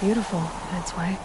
Beautiful, in its way.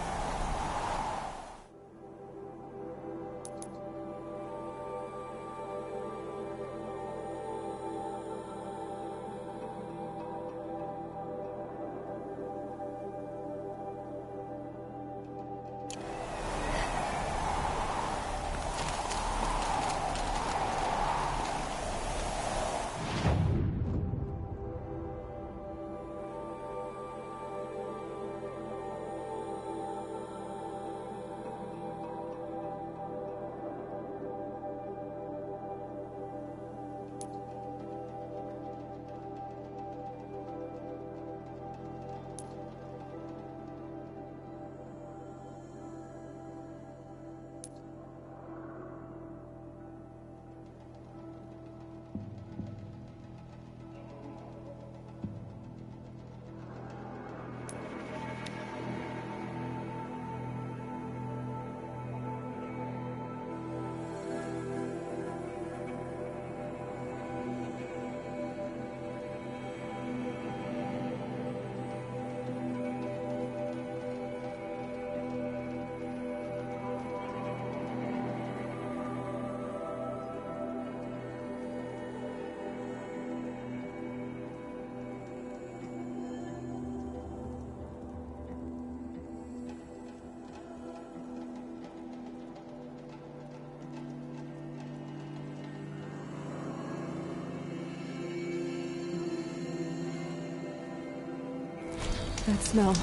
That smell.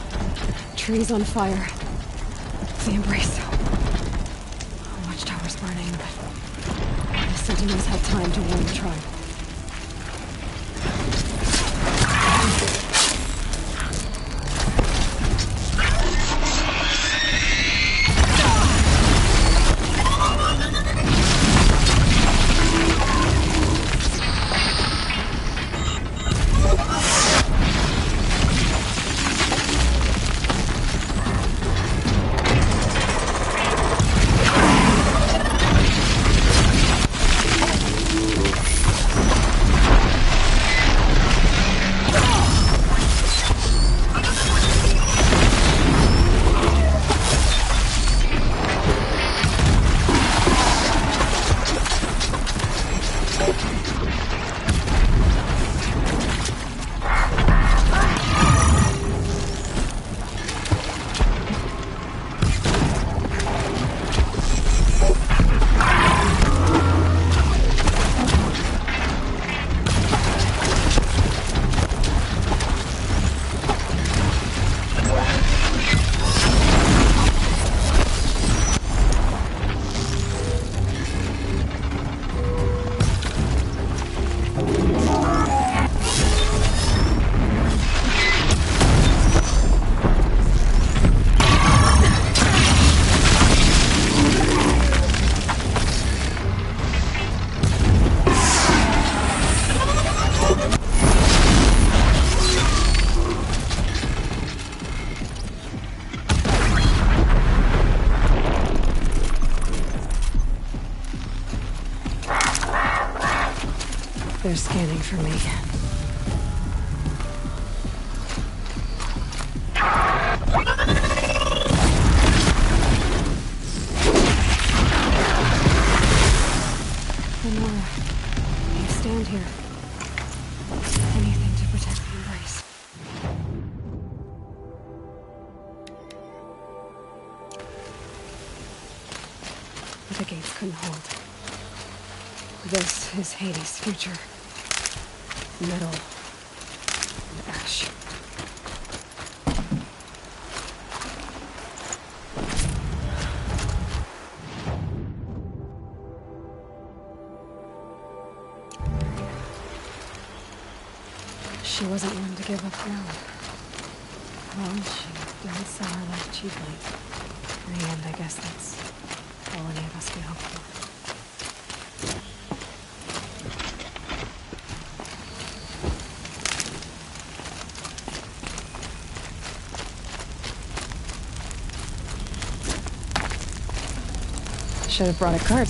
Trees on fire. The embrace. Watchtower's burning, but the sentinels had time to warn the tribe. They're scanning for me. Lenora, you stand here. Anything to protect the embrace. The gates couldn't hold. This is Hades' future. Metal and ash. She wasn't one to give up ground. Well, she didn't sell her life cheaply. In the end, I guess that's all any of us can hope for. Should have brought a cart.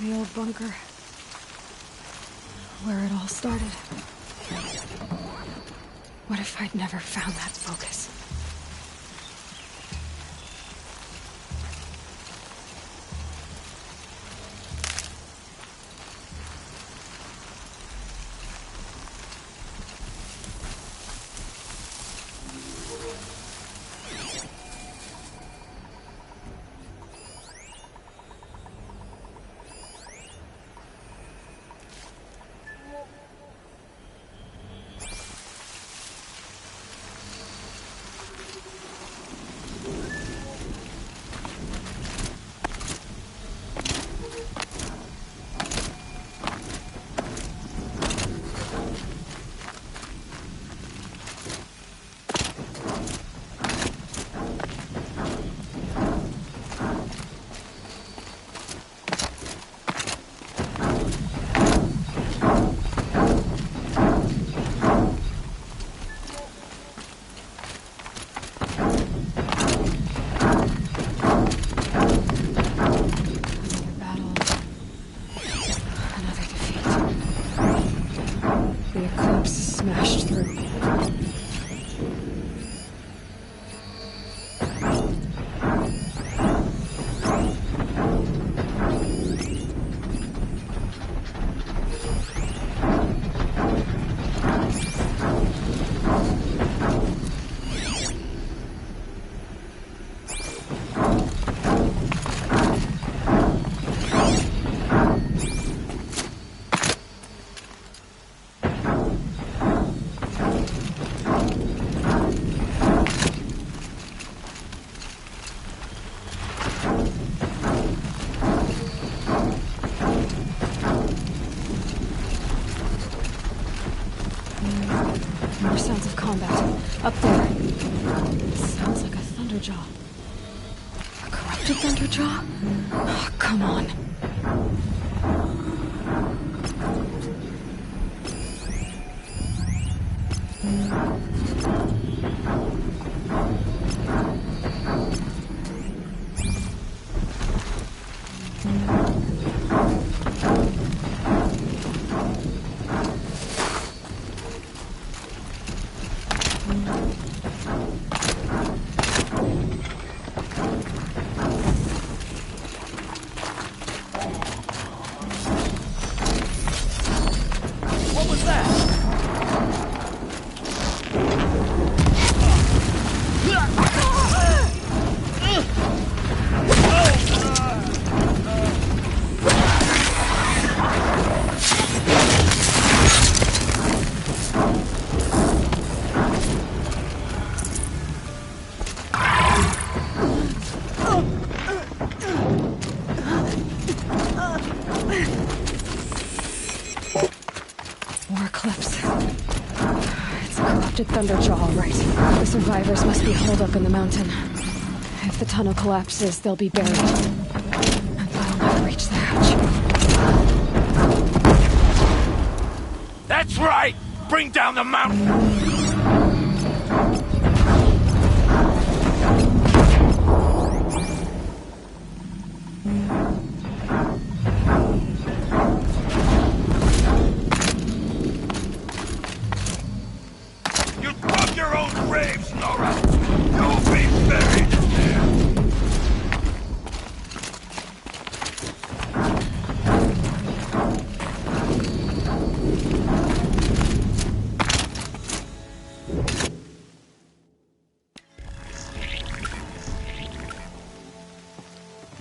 The old bunker. Where it all started. What if I'd never found that focus? Smashed through. More sounds of combat. Up there. Sounds like a Thunderjaw. A corrupted Thunderjaw? Oh, come on. Thunderjaw, all right. The survivors must be holed up in the mountain. If the tunnel collapses, they'll be buried. And they'll never reach the hatch. That's right! Bring down the mountain!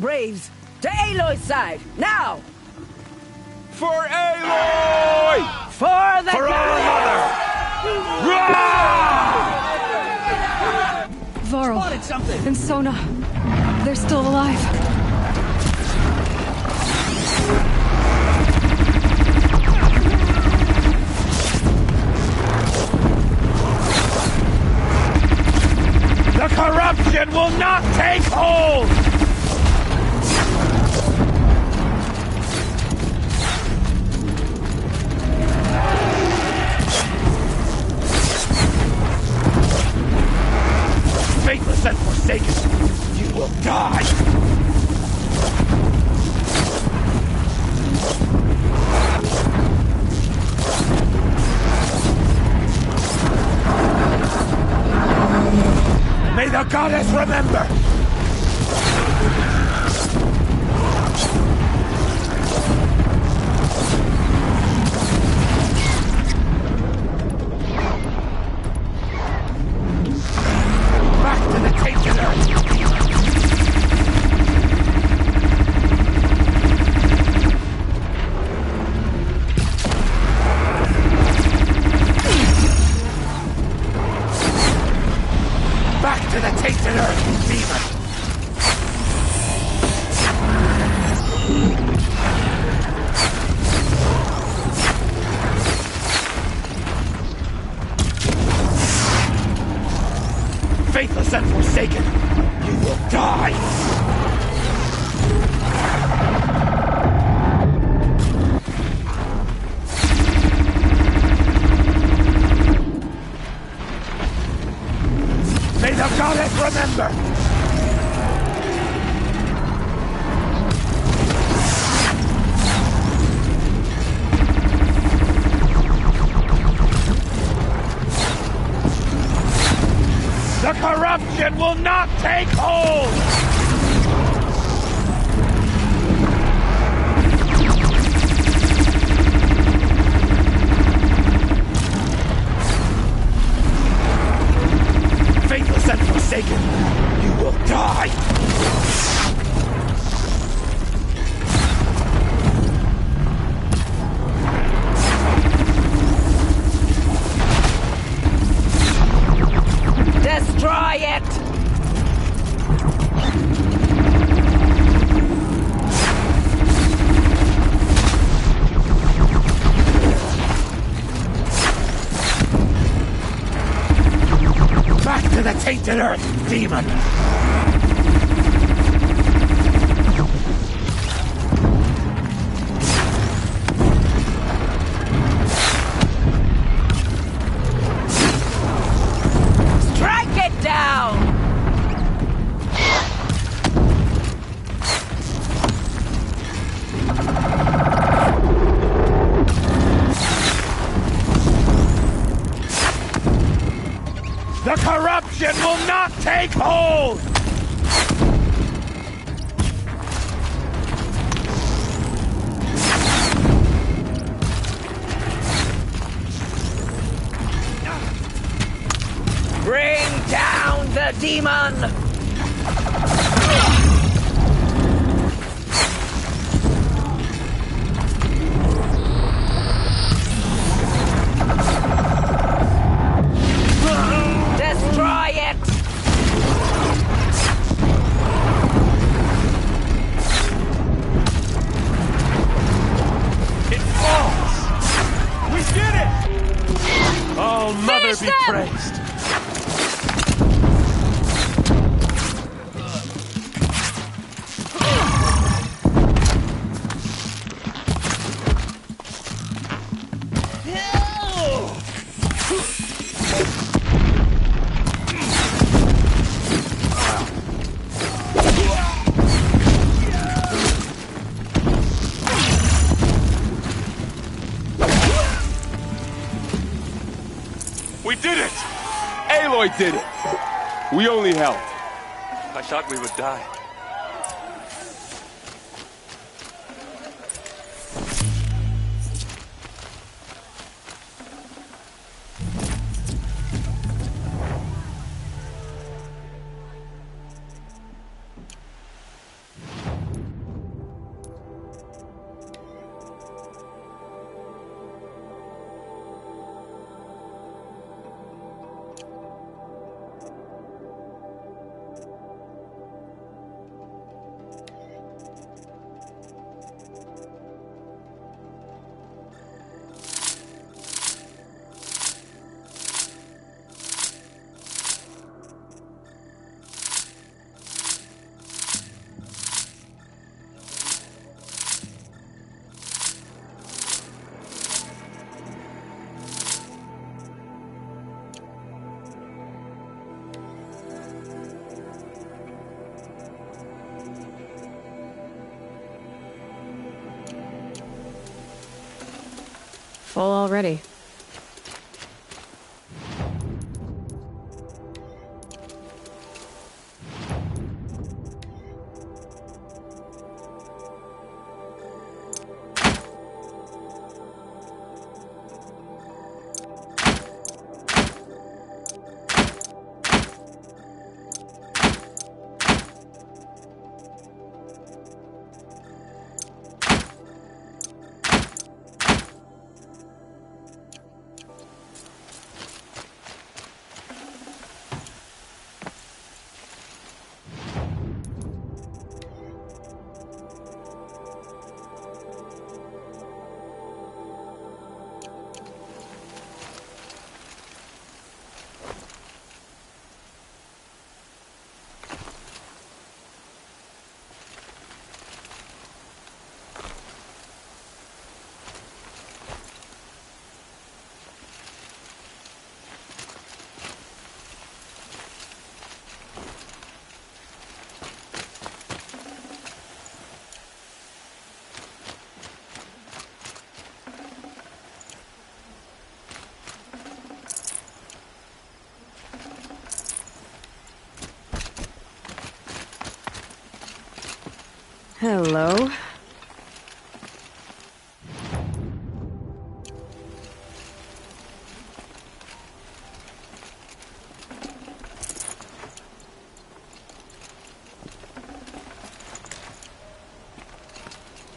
Braves, to Aloy's side, now! For Aloy! For the For our mother! Varl Spotted something! and Sona, they're still alive. The corruption will not take hold! Faithless and forsaken, you will die! the goddess remember! Back to the tainted earth! Back to the tainted earth, demon! Faithless and forsaken, you will die! May the goddess remember! The corruption will not take hold! Faithless and forsaken, you will die! Destroy it! Back to the tainted earth, demon! Strike it down! The corruption will not take hold! Bring down the demon! Destroy it! It falls! We did it! Oh, Mother Finish be them! praised! We did it! Aloy did it! We only helped. I thought we would die. Full already. Hello.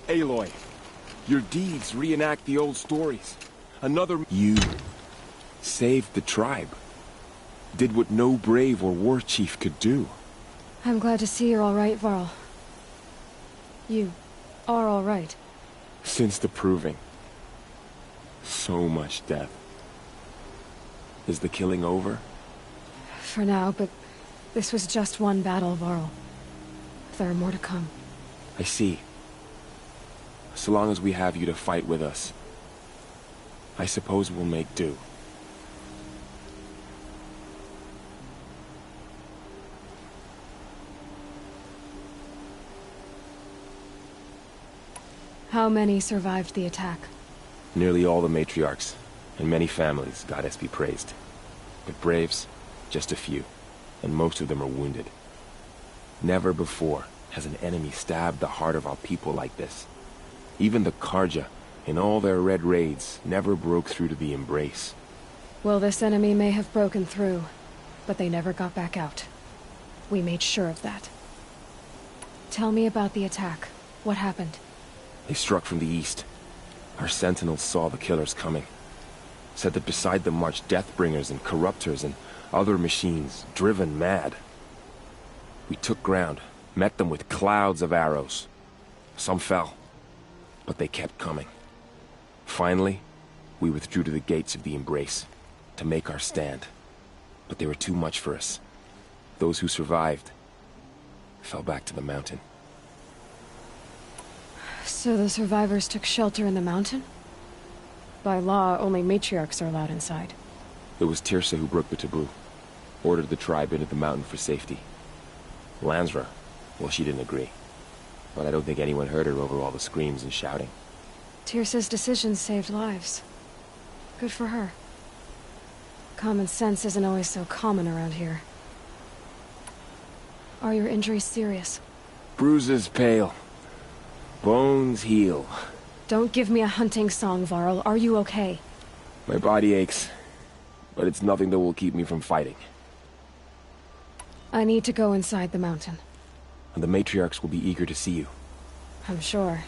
Aloy, your deeds reenact the old stories. You saved the tribe. Did what no brave or war chief could do. I'm glad to see you're all right, Varl. You are all right. Since the Proving. So much death. Is the killing over? For now, but this was just one battle, Varl. There are more to come. I see. So long as we have you to fight with us, I suppose we'll make do. How many survived the attack? Nearly all the matriarchs, and many families, goddess be praised. But braves, just a few, and most of them are wounded. Never before has an enemy stabbed the heart of our people like this. Even the Karja, in all their red raids, never broke through to the Embrace. Well, this enemy may have broken through, but they never got back out. We made sure of that. Tell me about the attack. What happened? They struck from the east. Our sentinels saw the killers coming. Said that beside them marched Deathbringers and Corruptors and other machines, driven mad. We took ground, met them with clouds of arrows. Some fell, but they kept coming. Finally, we withdrew to the gates of the Embrace, to make our stand. But they were too much for us. Those who survived fell back to the mountain. So the survivors took shelter in the mountain? By law, only matriarchs are allowed inside. It was Tirsa who broke the taboo. Ordered the tribe into the mountain for safety. Lansra, well, she didn't agree. But I don't think anyone heard her over all the screams and shouting. Tirsa's decision saved lives. Good for her. Common sense isn't always so common around here. Are your injuries serious? Bruises pale. Bones heal. Don't give me a hunting song, Varl. Are you okay? My body aches, but it's nothing that will keep me from fighting. I need to go inside the mountain. And the matriarchs will be eager to see you. I'm sure,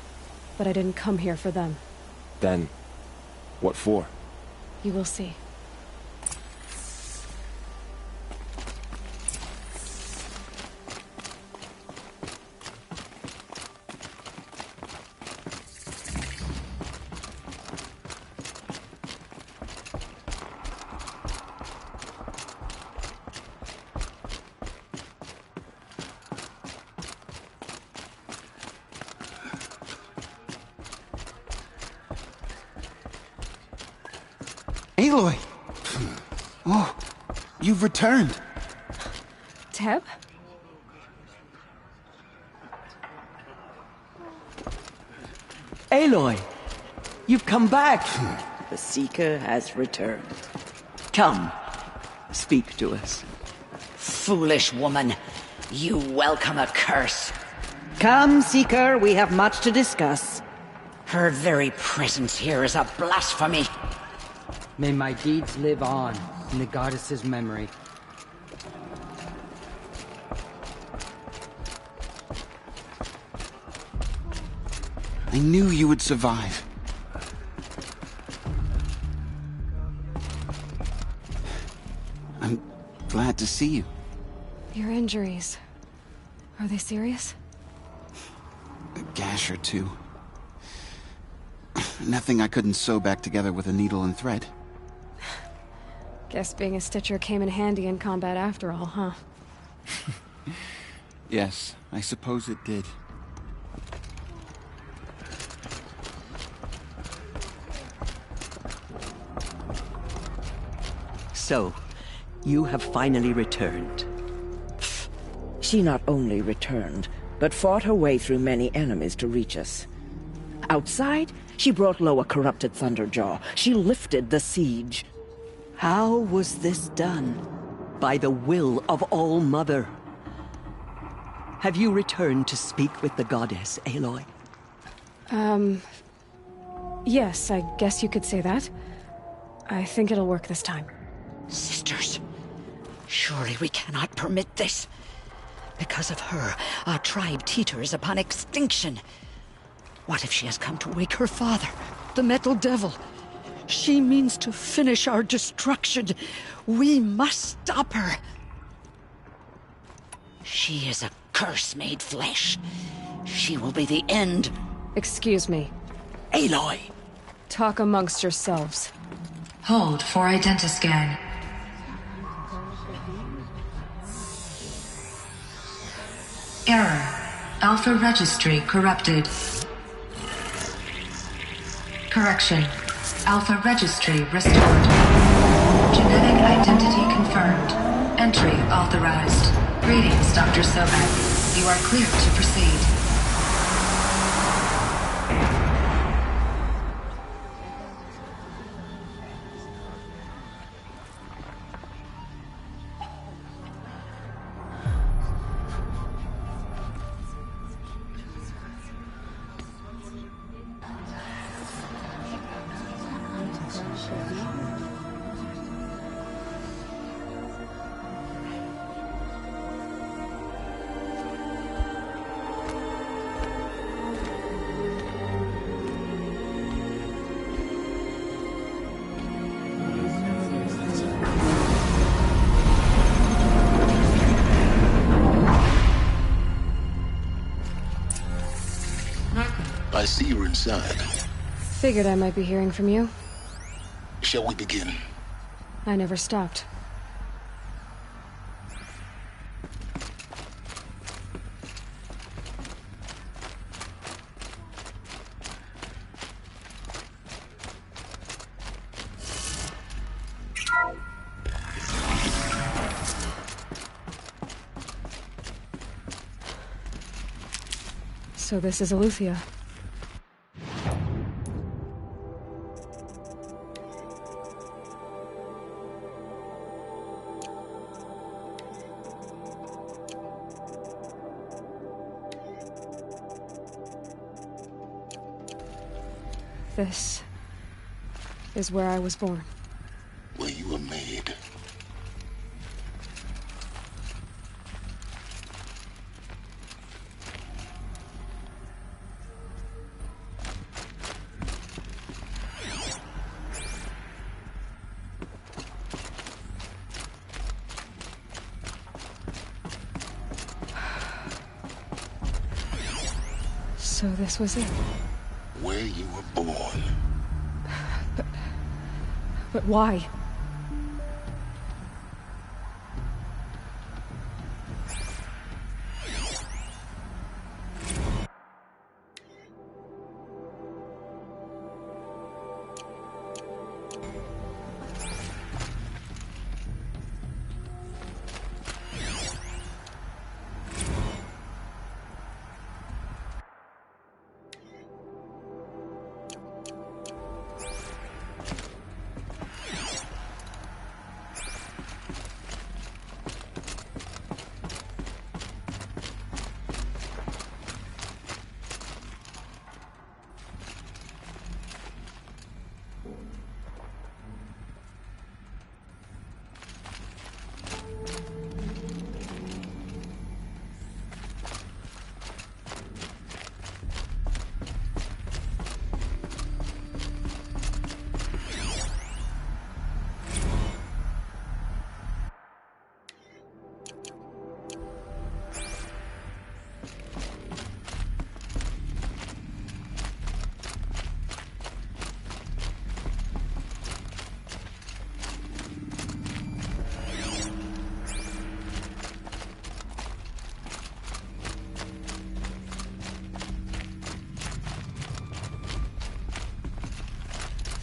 but I didn't come here for them. Then, what for? You will see. Aloy! Oh, you've returned. Teb? Aloy, you've come back. The Seeker has returned. Come, speak to us. Foolish woman, you welcome a curse. Come, Seeker, we have much to discuss. Her very presence here is a blasphemy. May my deeds live on in the goddess's memory. I knew you would survive. I'm glad to see you. Your injuries. Are they serious? A gash or two. Nothing I couldn't sew back together with a needle and thread. Guess being a stitcher came in handy in combat after all, huh? Yes, I suppose it did. So, you have finally returned. She not only returned, but fought her way through many enemies to reach us. Outside, she brought low a corrupted Thunderjaw. She lifted the siege. How was this done? By the will of All-Mother. Have you returned to speak with the goddess, Aloy? Yes, I guess you could say that. I think it'll work this time. Sisters, surely we cannot permit this. Because of her, our tribe teeters upon extinction. What if she has come to wake her father, the Metal Devil? She means to finish our destruction. We must stop her. She is a curse made flesh. She will be the end. Excuse me. Aloy! Talk amongst yourselves. Hold for identiscan. Error. Alpha registry corrupted. Correction. Alpha registry restored. Genetic identity confirmed. Entry authorized. Greetings, Dr. Sobek. You are clear to proceed. I see you're inside. Figured I might be hearing from you. Shall we begin? I never stopped. So this is Aletheia. This is where I was born. Where you were made. So this was it. Where you were born. But why?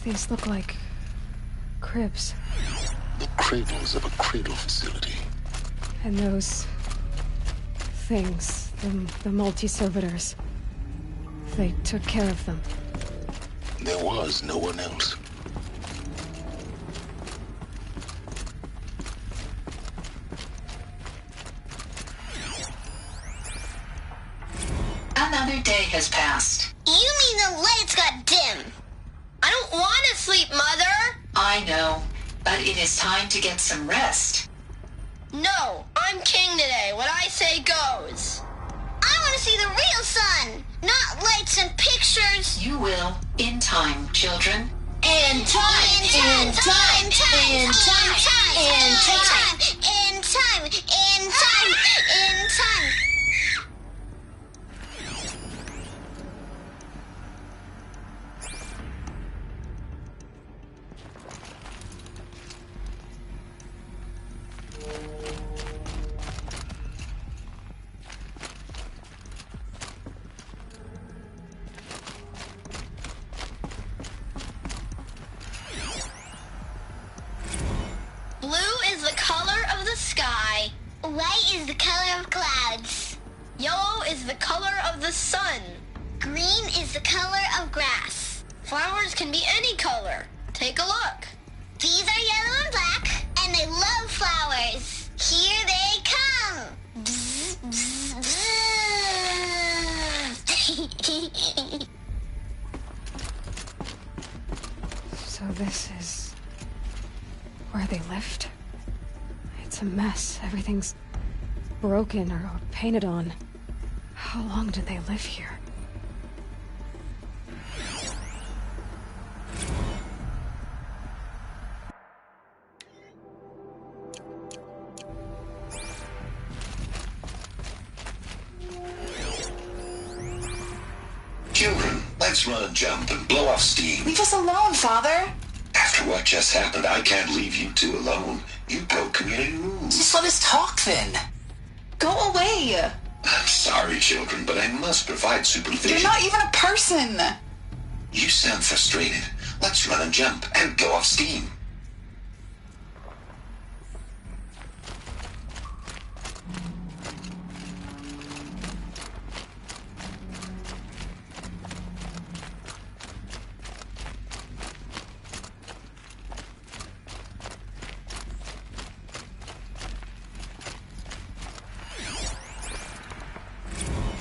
These look like cribs. The cradles of a cradle facility. And those things, the multi-servitors, they took care of them. There was no one else. Another day has passed. You mean the lights got dim? I don't want to sleep, Mother! I know, but it is time to get some rest. No, I'm king today. What I say goes. I want to see the real sun, not lights and pictures. You will, in time, children. In time, in time, in time, in time, in time, in time, in time, in time. Blue is the color of the sky. White is the color of clouds. Yellow is the color of the sun. Green is the color of grass. Flowers can be any color. Take a look. These are yellow and black, and they love flowers. Here they come. Bzz, bzz, bzz. So this is where they lived? It's a mess. Everything's broken or painted on. How long did they live here? Children, let's run and jump and blow off steam. Leave us alone, Father. After what just happened, I can't leave you two alone. You broke community rules. Just let us talk then. Go away. I'm sorry, children, but I must provide supervision. You're not even a person. You sound frustrated. Let's run and jump and blow off steam.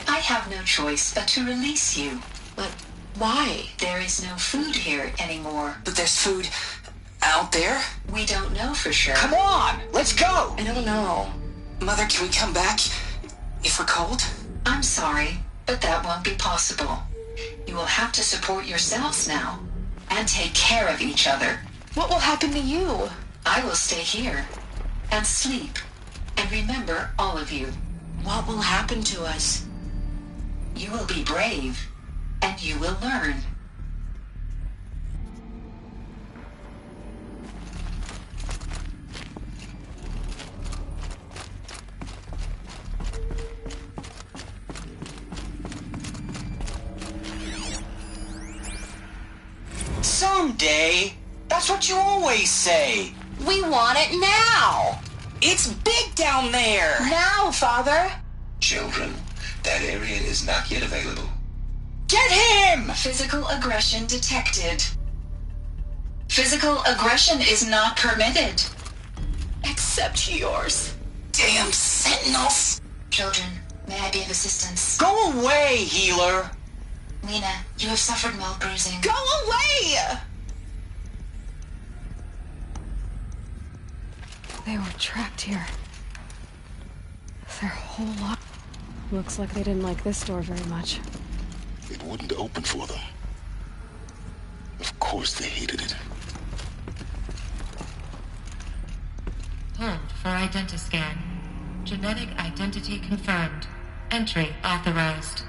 I have no choice but to release you. But why? There is no food here anymore. But there's food out there? We don't know for sure. Come on, let's go! I don't know. Mother, can we come back if we're cold? I'm sorry, but that won't be possible. You will have to support yourselves now and take care of each other. What will happen to you? I will stay here and sleep and remember all of you. What will happen to us? You will be brave and you will learn. Someday. That's what you always say. We want it now. It's big down there. Now, Father. Children, that area is not yet available. Get him! Physical aggression detected. Physical aggression is not permitted. Except yours. Damn sentinels. Children, may I be of assistance? Go away, healer. Lena, you have suffered mild bruising. Go away! They were trapped here. Their whole lot. Looks like they didn't like this door very much. It wouldn't open for them. Of course they hated it. Hold for identiscan. Genetic identity confirmed. Entry authorized.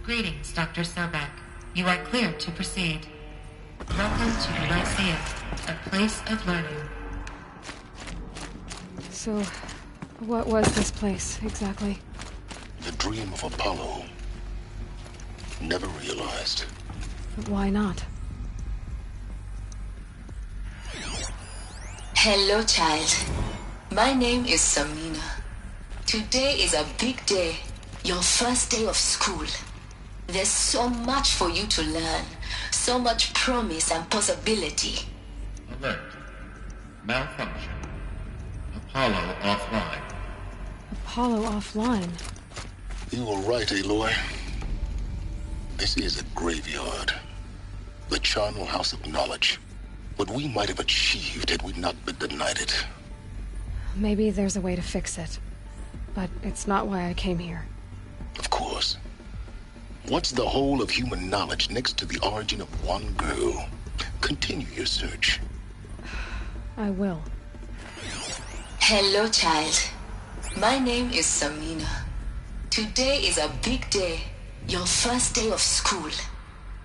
Greetings, Dr. Sobek. You are clear to proceed. Welcome to the Lyceum, a place of learning. So, what was this place, exactly? The dream of Apollo. Never realized. But why not? Hello, child. My name is Samina. Today is a big day. Your first day of school. There's so much for you to learn. So much promise and possibility. Alert. Malfunction. Apollo offline. Apollo offline? You were right, Aloy. This is a graveyard. The charnel house of knowledge. What we might have achieved had we not been denied it. Maybe there's a way to fix it. But it's not why I came here. Of course. What's the whole of human knowledge next to the origin of one girl? Continue your search. I will. Hello, child. My name is Samina. Today is a big day. Your first day of school.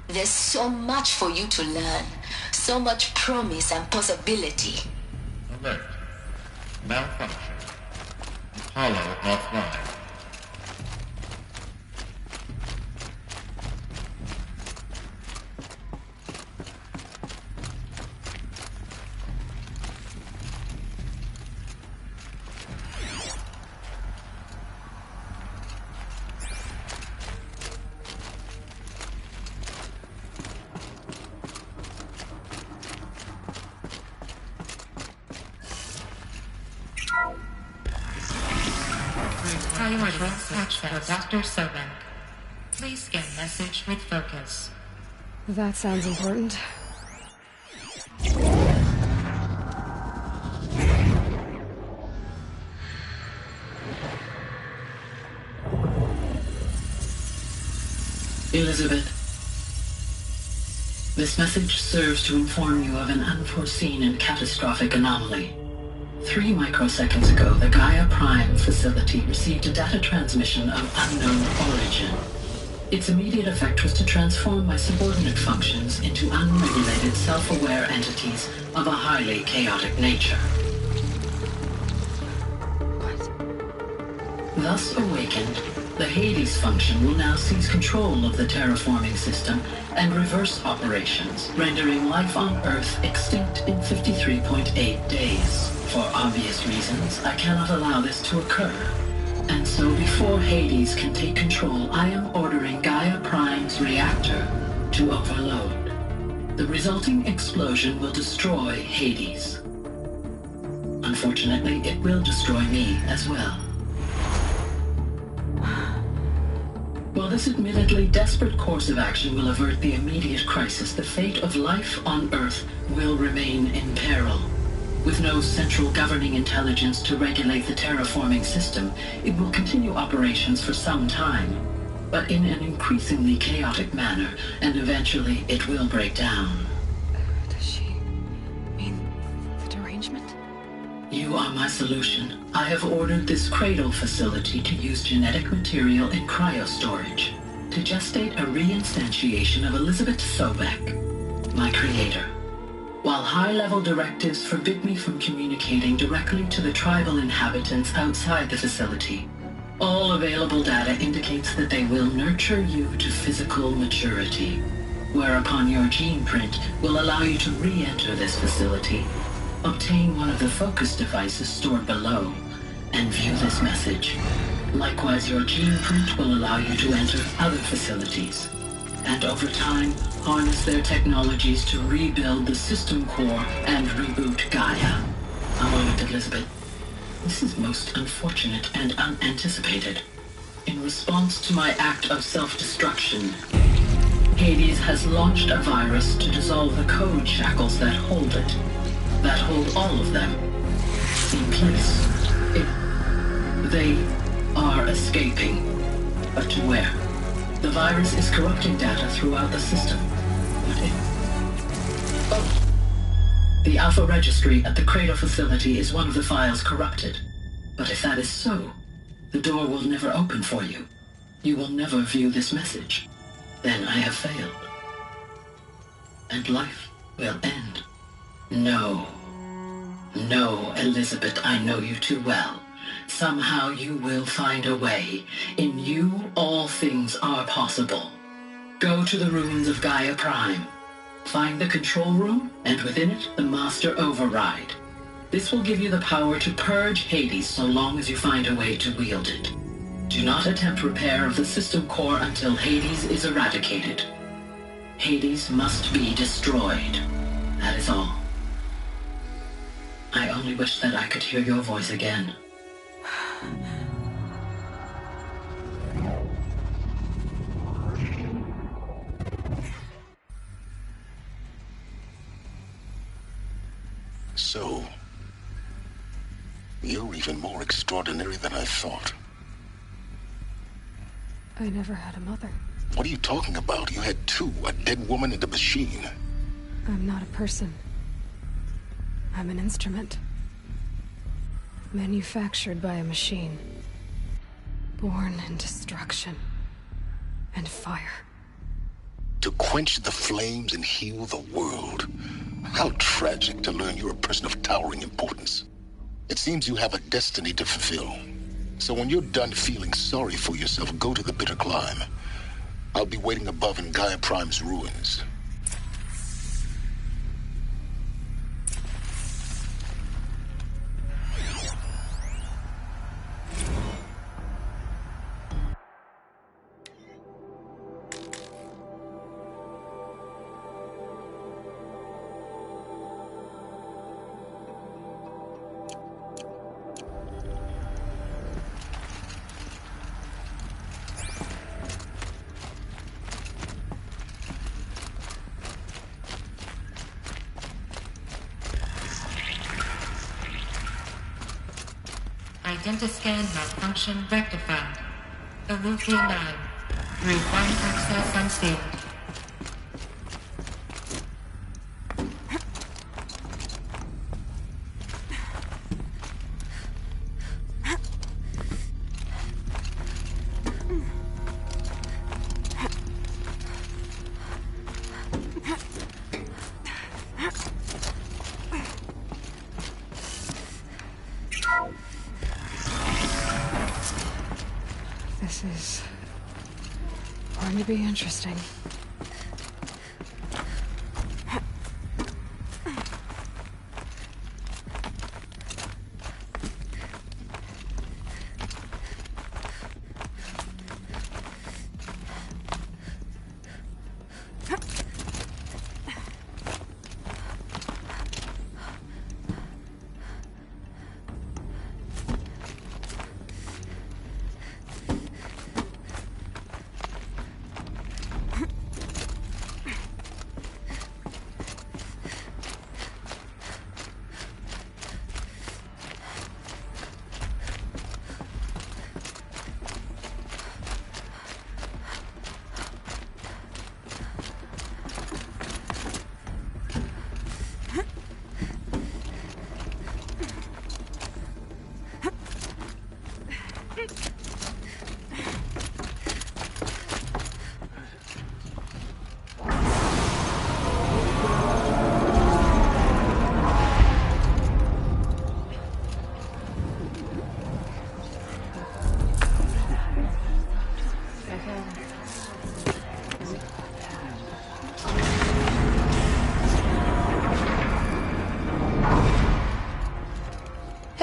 There's so much for you to learn. So much promise and possibility. Alert. Malfunction. Apollo offline. Priority search for Dr. Sobek. Please scan message with focus. That sounds important. Elizabeth, this message serves to inform you of an unforeseen and catastrophic anomaly. 3 microseconds ago, the Gaia Prime facility received a data transmission of unknown origin. Its immediate effect was to transform my subordinate functions into unregulated, self-aware entities of a highly chaotic nature. What? Thus awakened, the Hades function will now seize control of the terraforming system and reverse operations, rendering life on Earth extinct in 53.8 days. For obvious reasons, I cannot allow this to occur. And so before Hades can take control, I am ordering Gaia Prime's reactor to overload. The resulting explosion will destroy Hades. Unfortunately, it will destroy me as well. While this admittedly desperate course of action will avert the immediate crisis, the fate of life on Earth will remain in peril. With no central governing intelligence to regulate the terraforming system, it will continue operations for some time, but in an increasingly chaotic manner, and eventually it will break down. Does she mean the derangement? You are my solution. I have ordered this cradle facility to use genetic material in cryostorage to gestate a reinstantiation of Elizabeth Sobek, my creator. While high-level directives forbid me from communicating directly to the tribal inhabitants outside the facility, all available data indicates that they will nurture you to physical maturity, whereupon your gene print will allow you to re-enter this facility, obtain one of the focus devices stored below, and view this message. Likewise, your gene print will allow you to enter other facilities, and over time, harness their technologies to rebuild the system core and reboot Gaia. A moment, Elizabeth. This is most unfortunate and unanticipated. In response to my act of self-destruction, Hades has launched a virus to dissolve the code shackles that hold it, that hold all of them in place. They are escaping, but to where? The virus is corrupting data throughout the system. The Alpha Registry at the Cradle facility is one of the files corrupted. But if that is so, the door will never open for you. You will never view this message. Then I have failed. And life will end. No. No, Elizabeth, I know you too well. Somehow you will find a way. In you, all things are possible. Go to the ruins of Gaia Prime. Find the control room, and within it, the Master Override. This will give you the power to purge Hades so long as you find a way to wield it. Do not attempt repair of the system core until Hades is eradicated. Hades must be destroyed. That is all. I only wish that I could hear your voice again. so. You're even more extraordinary than I thought. I never had a mother. What are you talking about? You had two, a dead woman and a machine. I'm not a person. I'm an instrument. Manufactured by a machine. Born in destruction and fire. To quench the flames and heal the world. How tragic to learn you're a person of towering importance. It seems you have a destiny to fulfill. So when you're done feeling sorry for yourself, go to the bitter climb. I'll be waiting above in Gaia Prime's ruins. Identiscan malfunction rectified. Alufia 9. Route 1 access unsealed. This is going to be interesting.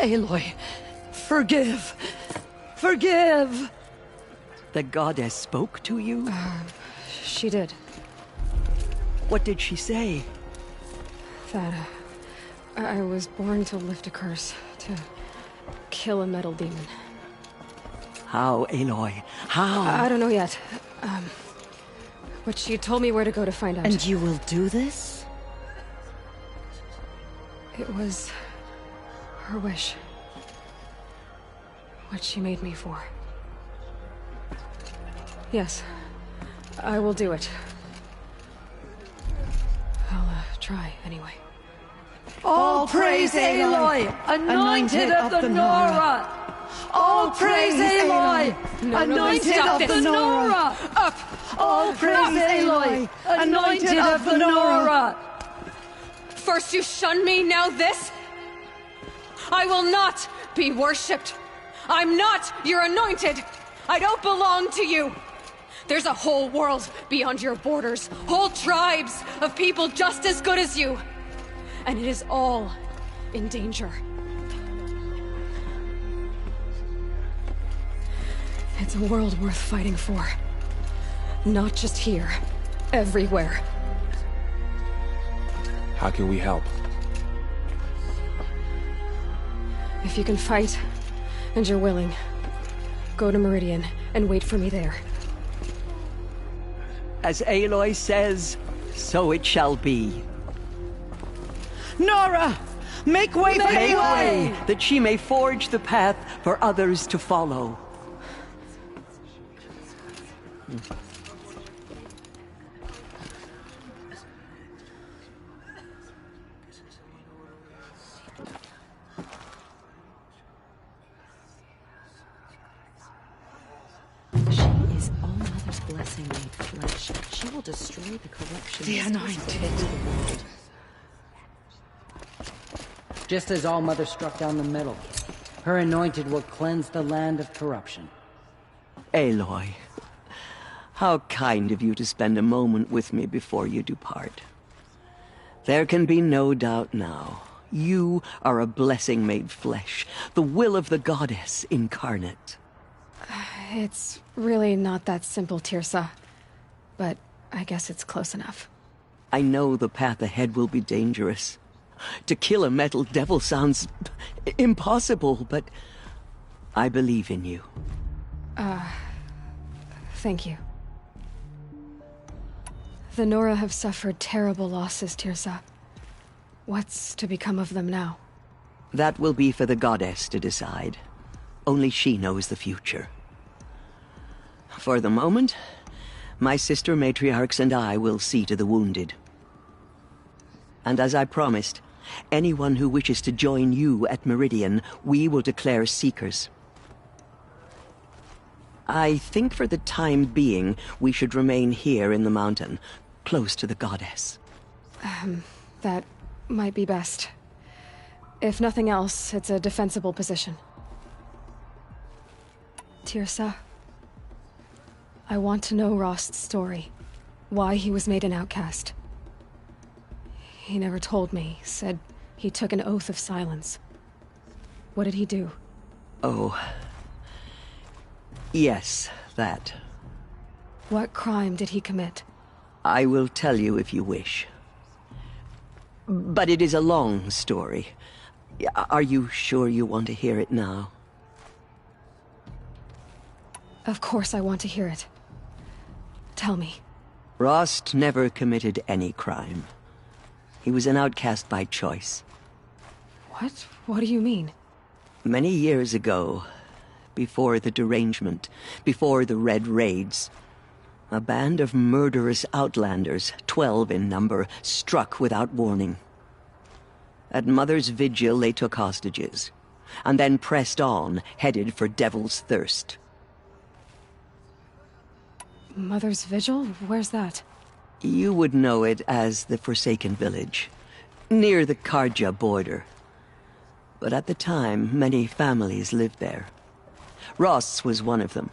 Aloy, forgive! Forgive! The goddess spoke to you? She did. What did she say? That, I was born to lift a curse, to kill a metal demon. How, Aloy? How? I don't know yet. But she told me where to go to find out. And you will do this? It was her wish. What she made me for. Yes, I will do it. I'll try anyway. All praise Aloy, anointed of the Nora! All praise Aloy, anointed of the Nora! Up! All praise Aloy, anointed of the Nora! First you shun me, now this? I will not be worshipped. I'm not your anointed. I don't belong to you. There's a whole world beyond your borders, whole tribes of people just as good as you. And it is all in danger. It's a world worth fighting for. Not just here, everywhere. How can we help? If you can fight, and you're willing, go to Meridian and wait for me there. As Aloy says, so it shall be. Nora! Make way for Make Aloy! way, that she may forge the path for others to follow. She is All Mother's blessing made flesh. She will destroy the corruption. The Anointed. Just as All Mother struck down the middle, her anointed will cleanse the land of corruption. Aloy, how kind of you to spend a moment with me before you depart. There can be no doubt now. You are a blessing made flesh, the will of the goddess incarnate. It's really not that simple, Tirsa. But I guess it's close enough. I know the path ahead will be dangerous. To kill a metal devil sounds impossible, but I believe in you. Thank you. The Nora have suffered terrible losses, Tirsa. What's to become of them now? That will be for the goddess to decide. Only she knows the future. For the moment, my sister matriarchs and I will see to the wounded. And as I promised, anyone who wishes to join you at Meridian, we will declare seekers. I think for the time being, we should remain here in the mountain, close to the goddess. That might be best. If nothing else, it's a defensible position. Tirsa, I want to know Rost's story. Why he was made an outcast. He never told me, said he took an oath of silence. What did he do? Oh. Yes, that. What crime did he commit? I will tell you if you wish. But it is a long story. Are you sure you want to hear it now? Of course I want to hear it. Tell me. Rost never committed any crime. He was an outcast by choice. What? What do you mean? Many years ago, before the derangement, before the Red Raids, a band of murderous outlanders, 12 in number, struck without warning. At Mother's vigil, they took hostages, and then pressed on, headed for Devil's Thirst. Mother's Vigil? Where's that? You would know it as the Forsaken Village, near the Karja border. But at the time, many families lived there. Ross was one of them.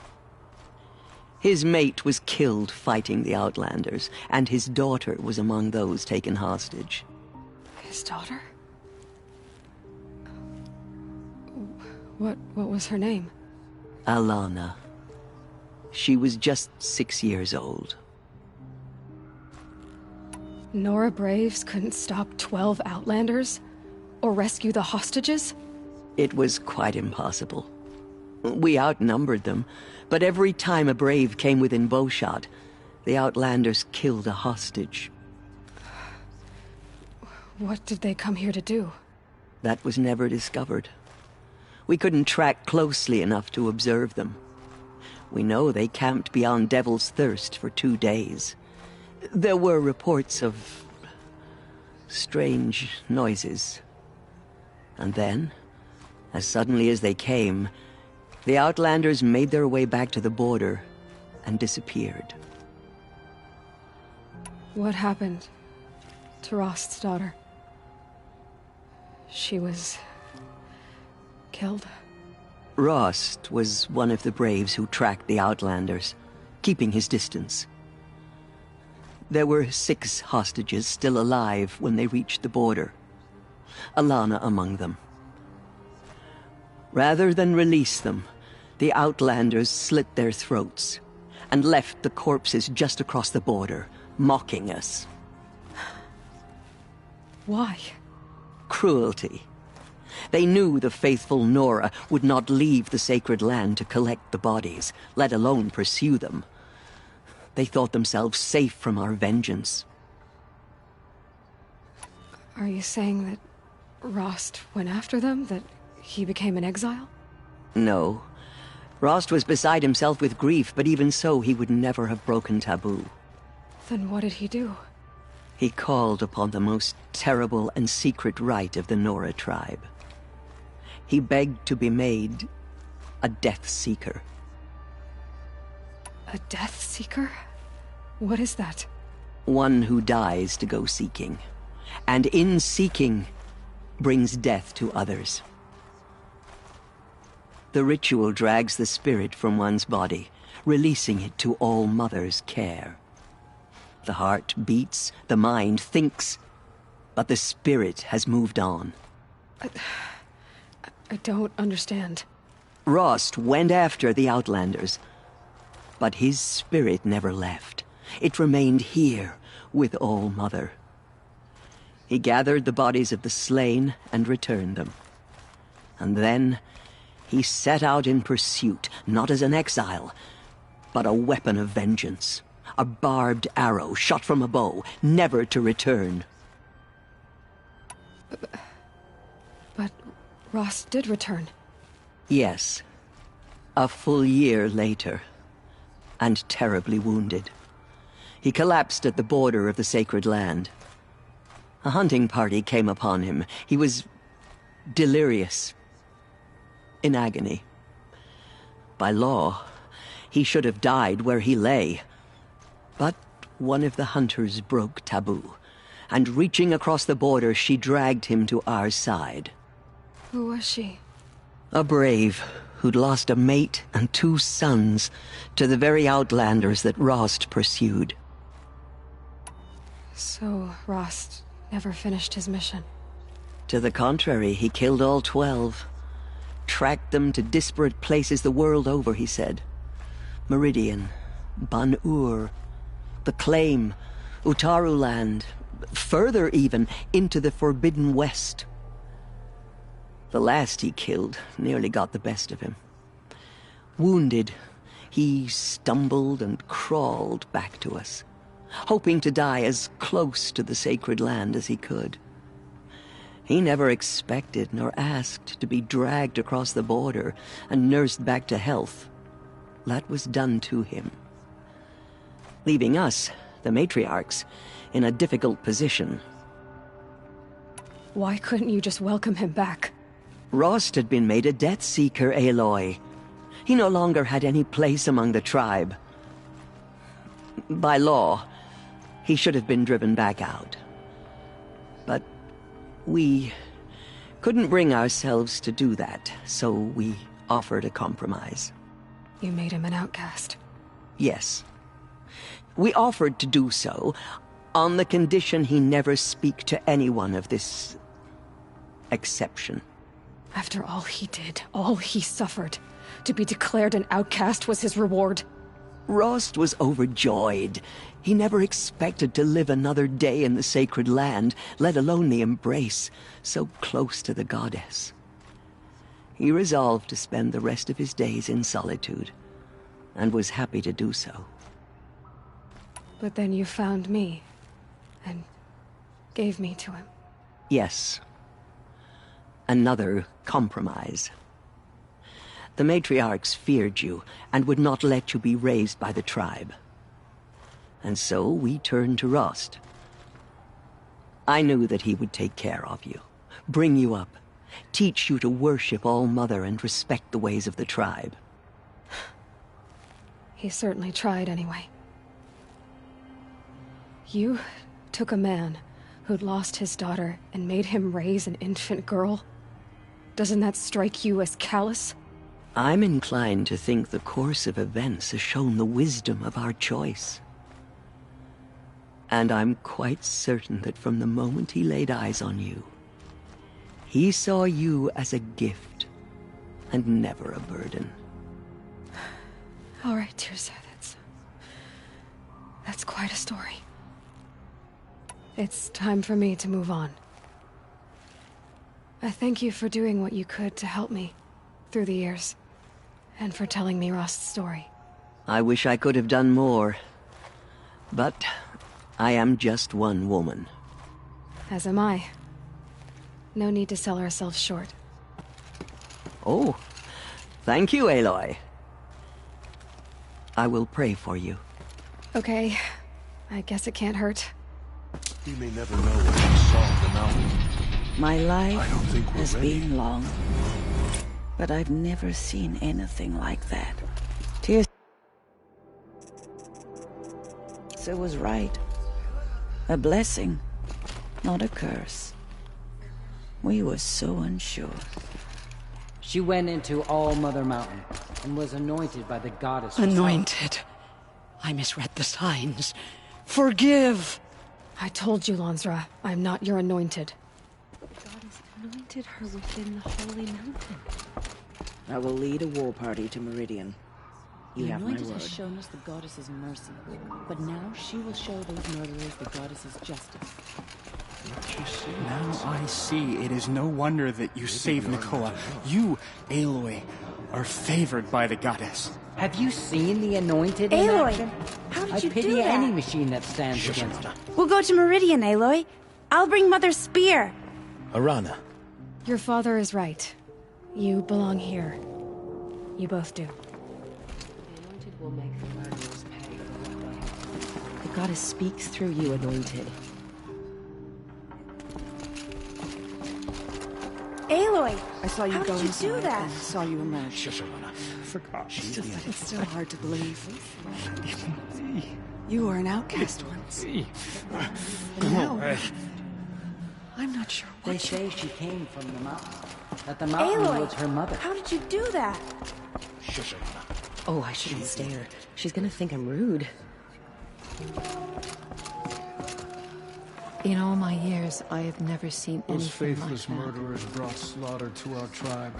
His mate was killed fighting the Outlanders, and his daughter was among those taken hostage. His daughter? What was her name? Alana. She was just 6 years old. Nora Braves couldn't stop 12 Outlanders? Or rescue the hostages? It was quite impossible. We outnumbered them, but every time a Brave came within bowshot, the Outlanders killed a hostage. What did they come here to do? That was never discovered. We couldn't track closely enough to observe them. We know they camped beyond Devil's Thirst for 2 days. There were reports of strange noises. And then, as suddenly as they came, the Outlanders made their way back to the border and disappeared. What happened to Rost's daughter? She was killed? Rost was one of the Braves who tracked the Outlanders, keeping his distance. There were 6 hostages still alive when they reached the border. Alana among them. Rather than release them, the Outlanders slit their throats and left the corpses just across the border, mocking us. Why? Cruelty. They knew the faithful Nora would not leave the sacred land to collect the bodies, let alone pursue them. They thought themselves safe from our vengeance. Are you saying that Rost went after them? That he became an exile? No. Rost was beside himself with grief, but even so, he would never have broken taboo. Then what did he do? He called upon the most terrible and secret rite of the Nora tribe. He begged to be made a Death Seeker. A Death Seeker? What is that? One who dies to go seeking, and in seeking, brings death to others. The ritual drags the spirit from one's body, releasing it to All Mother's care. The heart beats, the mind thinks, but the spirit has moved on. I don't understand. Rost went after the Outlanders, but his spirit never left. It remained here with All Mother. He gathered the bodies of the slain and returned them. And then he set out in pursuit, not as an exile, but a weapon of vengeance. A barbed arrow shot from a bow, never to return. But Rost did return. Yes. A full year later, and terribly wounded. He collapsed at the border of the sacred land. A hunting party came upon him. He was delirious, in agony. By law, he should have died where he lay. But one of the hunters broke taboo, and reaching across the border, she dragged him to our side. Who was she? A brave who'd lost a mate and 2 sons to the very Outlanders that Rost pursued. So Rost never finished his mission? To the contrary, he killed all 12. Tracked them to disparate places the world over, he said. Meridian, Ban-Ur, the Claim, Utaru Land, further even, into the Forbidden West. The last he killed nearly got the best of him. Wounded, he stumbled and crawled back to us, hoping to die as close to the sacred land as he could. He never expected nor asked to be dragged across the border and nursed back to health. That was done to him. Leaving us, the matriarchs, in a difficult position. Why couldn't you just welcome him back? Rost had been made a Death Seeker, Aloy. He no longer had any place among the tribe. By law, he should have been driven back out. But we couldn't bring ourselves to do that, so we offered a compromise. You made him an outcast? Yes. We offered to do so on the condition he never speak to anyone of this exception. After all he did, all he suffered, to be declared an outcast was his reward. Rost was overjoyed. He never expected to live another day in the sacred land, let alone the embrace, so close to the goddess. He resolved to spend the rest of his days in solitude, and was happy to do so. But then you found me, and gave me to him. Yes. Another compromise. The matriarchs feared you, and would not let you be raised by the tribe. And so we turned to Rost. I knew that he would take care of you, bring you up, teach you to worship All Mother and respect the ways of the tribe. He certainly tried anyway. You took a man who'd lost his daughter and made him raise an infant girl? Doesn't that strike you as callous? I'm inclined to think the course of events has shown the wisdom of our choice. And I'm quite certain that from the moment he laid eyes on you, he saw you as a gift and never a burden. All right, Tirsa, that's quite a story. It's time for me to move on. I thank you for doing what you could to help me through the years, and for telling me Rost's story. I wish I could have done more, but I am just one woman. As am I. No need to sell ourselves short. Oh, thank you, Aloy. I will pray for you. Okay. I guess it can't hurt. We may never know when we solve the mountain. My life I don't think we're has ready. been long, but I've never seen anything like that. Tears. So was right. A blessing, not a curse. We were so unsure. She went into All Mother Mountain and was anointed by the goddess herself. Anointed. I misread the signs. Forgive! I told you, Lansra, I'm not your anointed. The goddess anointed her within the holy mountain. I will lead a war party to Meridian. You The have my anointed word. has shown us the goddess's mercy, but now she will show those murderers the goddess's justice. Now I see. It is no wonder that you saved Nicola. You, Aloy, are favored by the goddess. Have you seen the anointed in Aloy, action? how did I you pity do that? any machine that stands against her. We'll go to Meridian, Aloy. I'll bring Mother's spear. Arana. Your father is right. You belong here. You both do. The anointed will make the murderers pay for what they have. The goddess speaks through you, anointed. Aloy, I saw you how go did you inside do that? and saw you emerge. Shush, Arana. Forgot. It's still hard to believe. You were an outcast once. And now, I'm not sure They what say she came from the mountain. That the mountain Aloy, was her mother. how did you do that? Shush, Arana. Oh, I shouldn't stare. She's gonna think I'm rude. In all my years, I have never seen Those anything faithless like that. murderers brought slaughter to our tribe,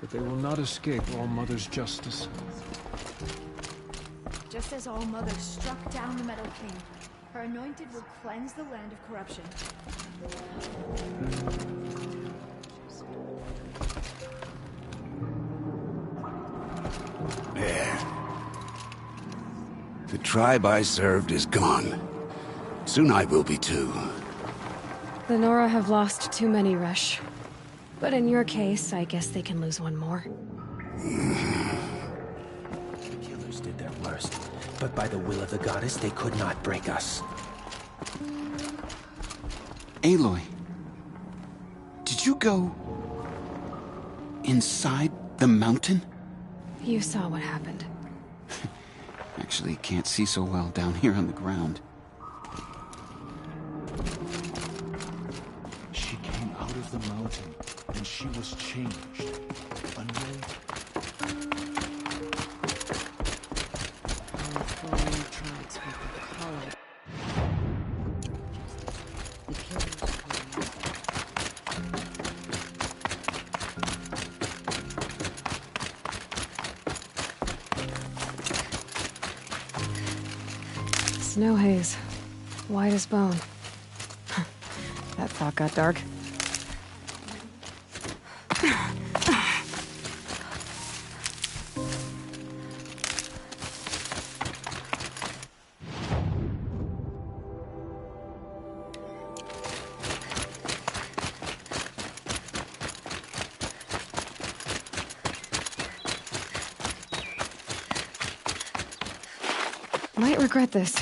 but they will not escape All Mother's justice. Just as All Mother struck down the Metal King, her anointed will cleanse the land of corruption. There. The tribe I served is gone. Soon I will be too. The Nora have lost too many, Rush. But in your case, I guess they can lose one more. The killers did their worst, but by the will of the goddess, they could not break us. Aloy, did you go inside the mountain? You saw what happened. Actually, can't see so well down here on the ground. She came out of the mountain, and she was changed. Snow haze. White as bone. That thought got dark. Might regret this.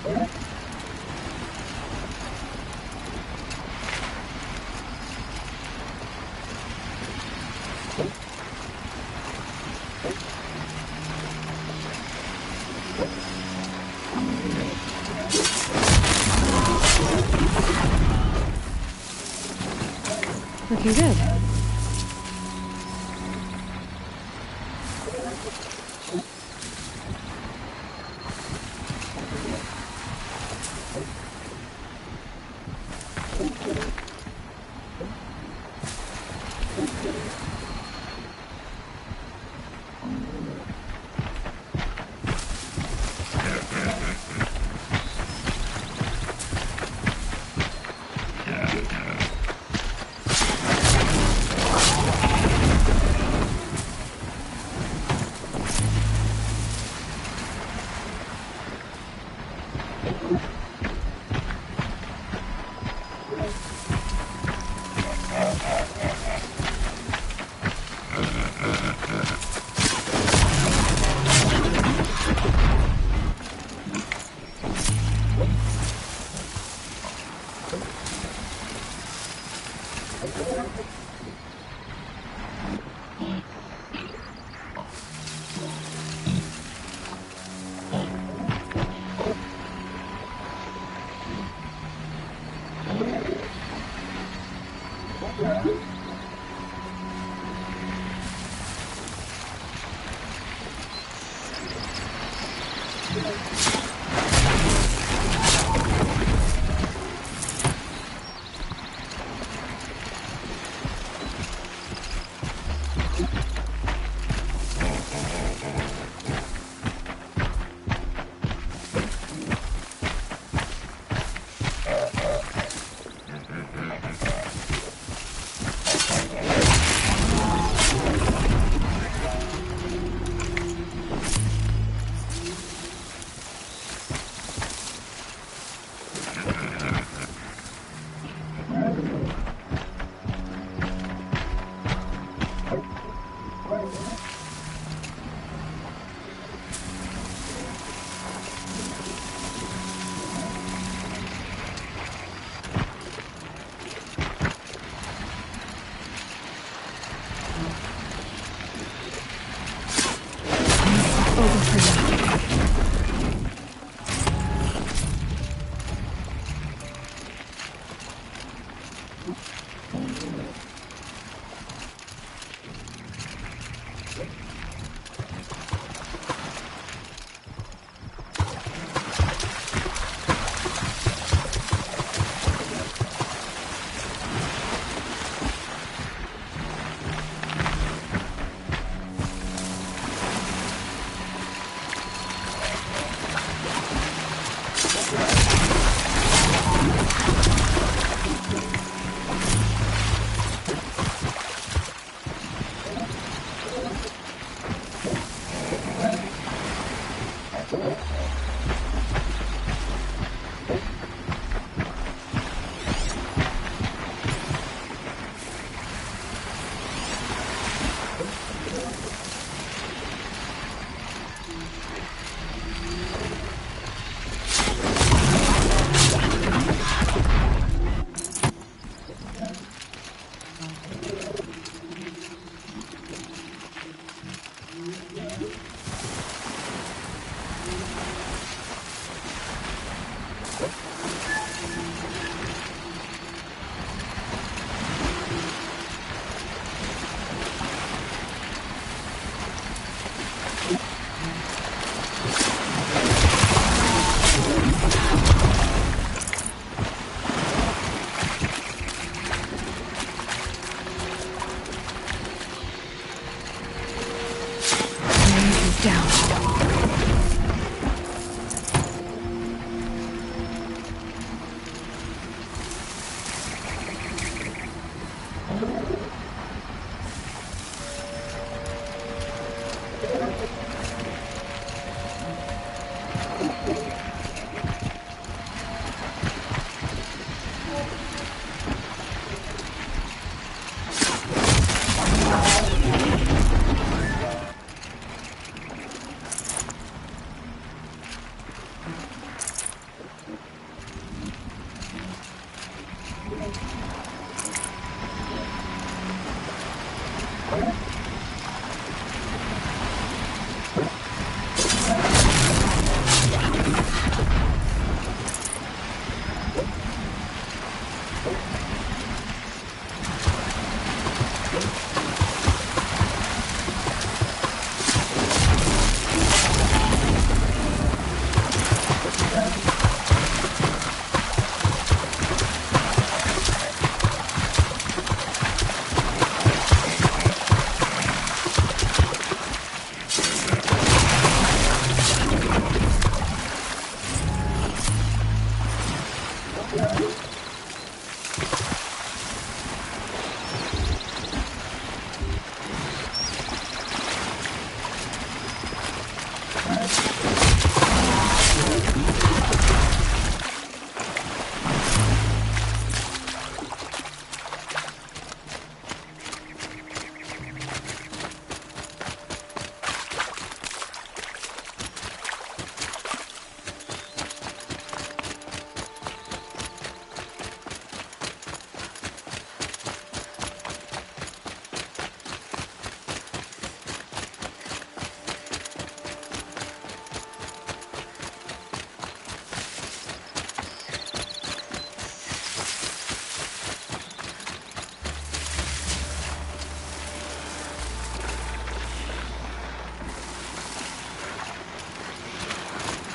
Looking good.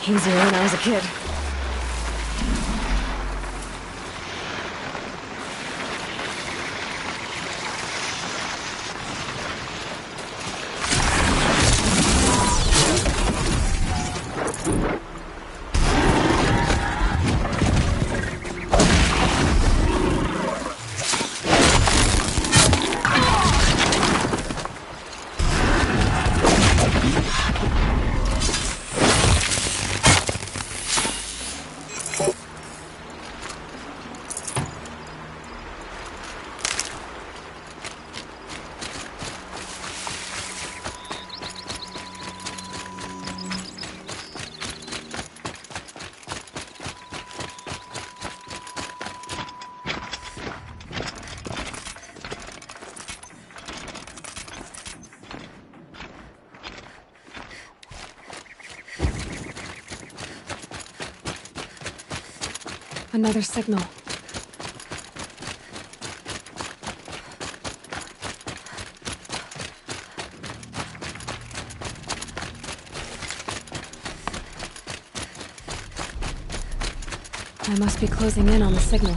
Easier when I was a kid. Another signal. I must be closing in on the signal.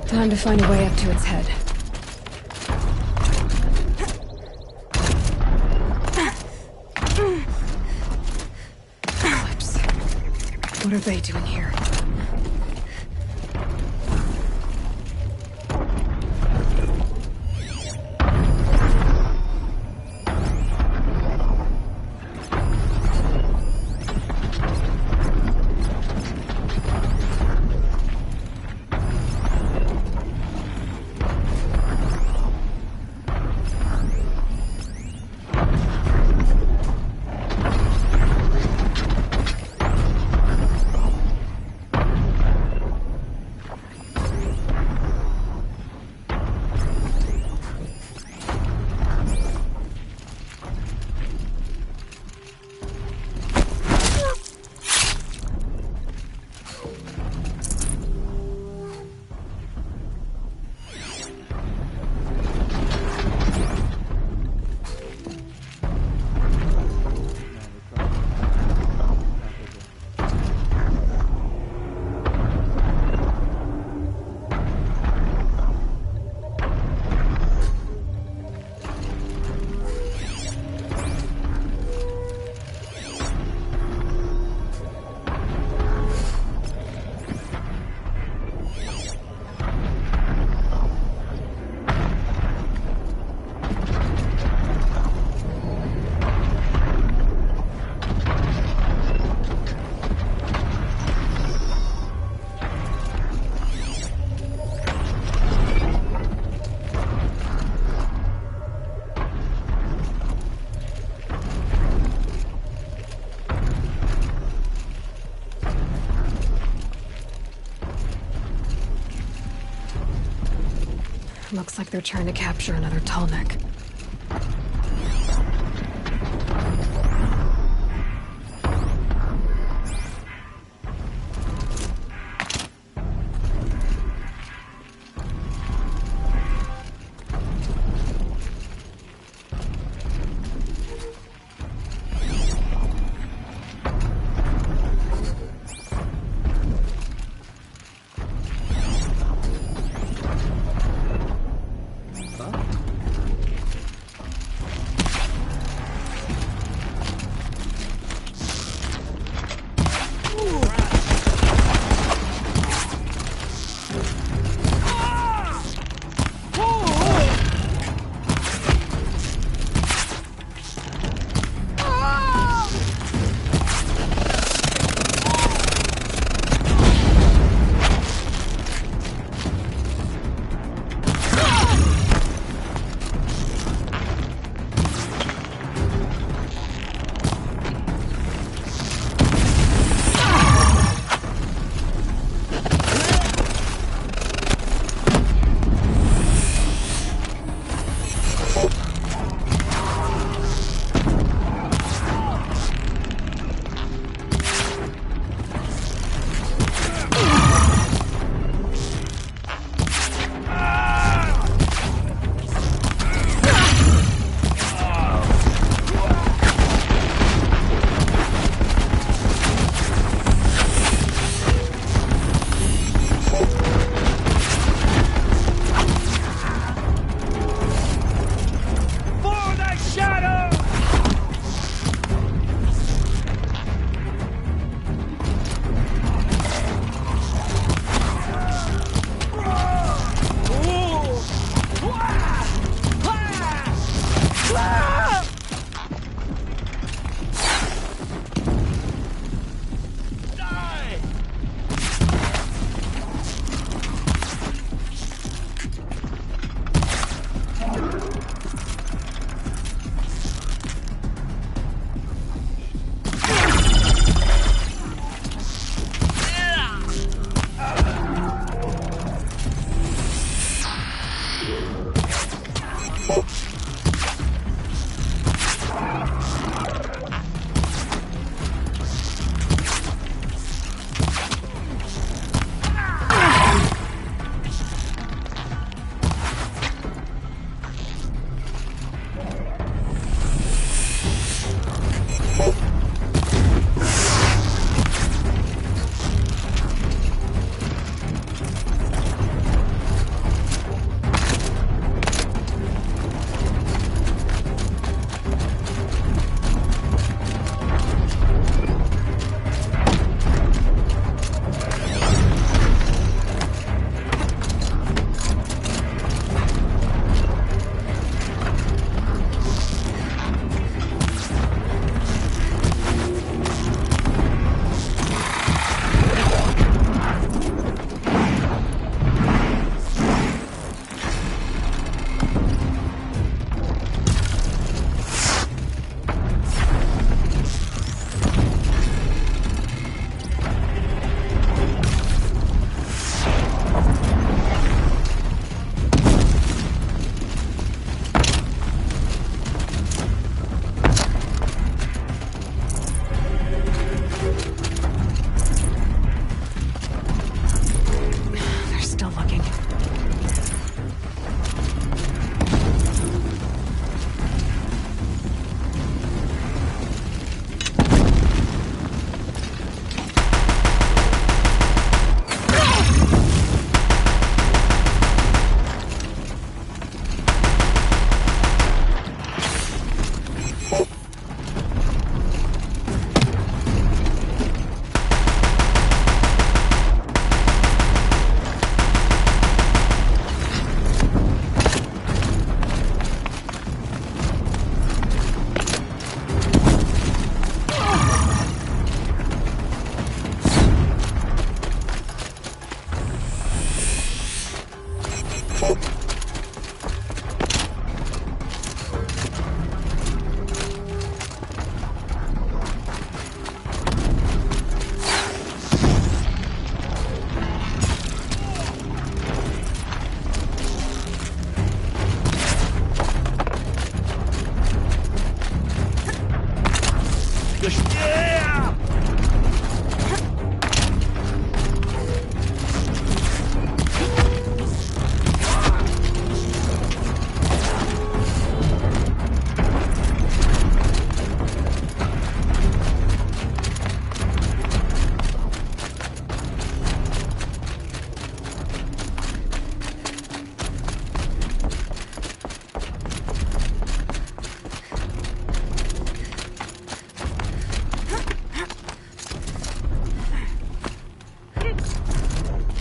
Time to find a way up to its head. Eclipse. What are they doing here? Looks like they're trying to capture another tall neck.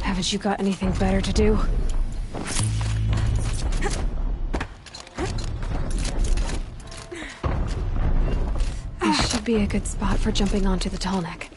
Haven't you got anything better to do? This should be a good spot for jumping onto the tall neck.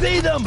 See them!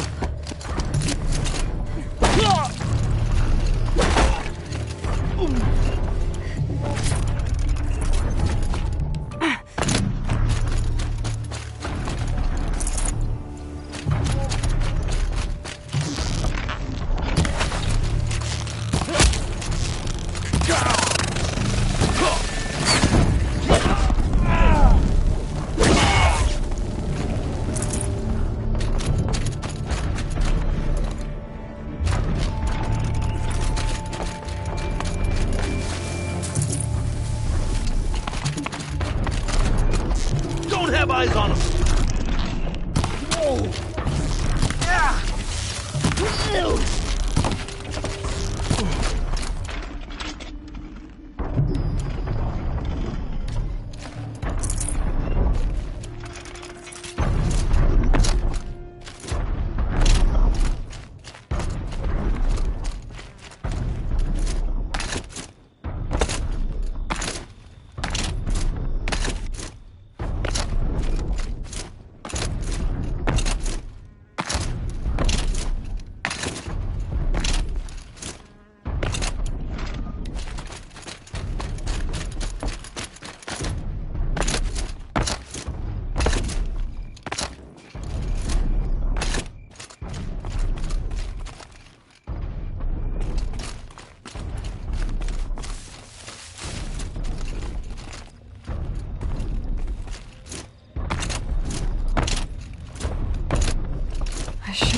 Have eyes on him. Whoa. Yeah.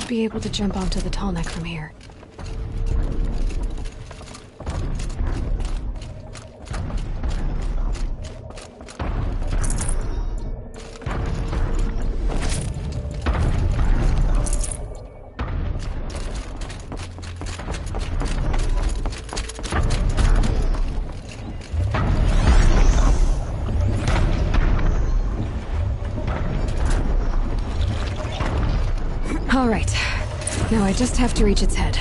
Be able to jump onto the tall neck from here. All right. Now I just have to reach its head.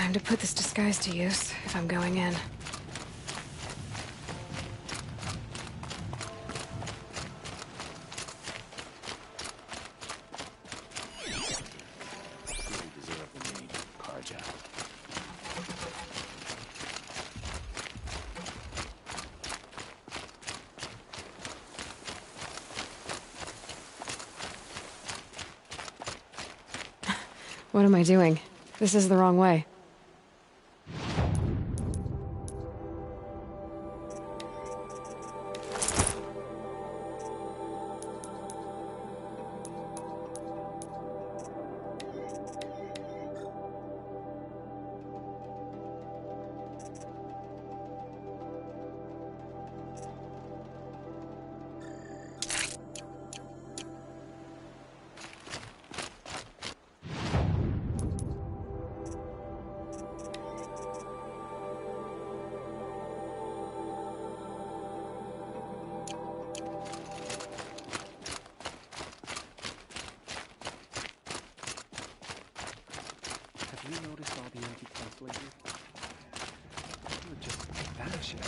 Time to put this disguise to use, if I'm going in. What am I doing? This is the wrong way. Have you noticed all the empty cloth lately? They were just vanishing.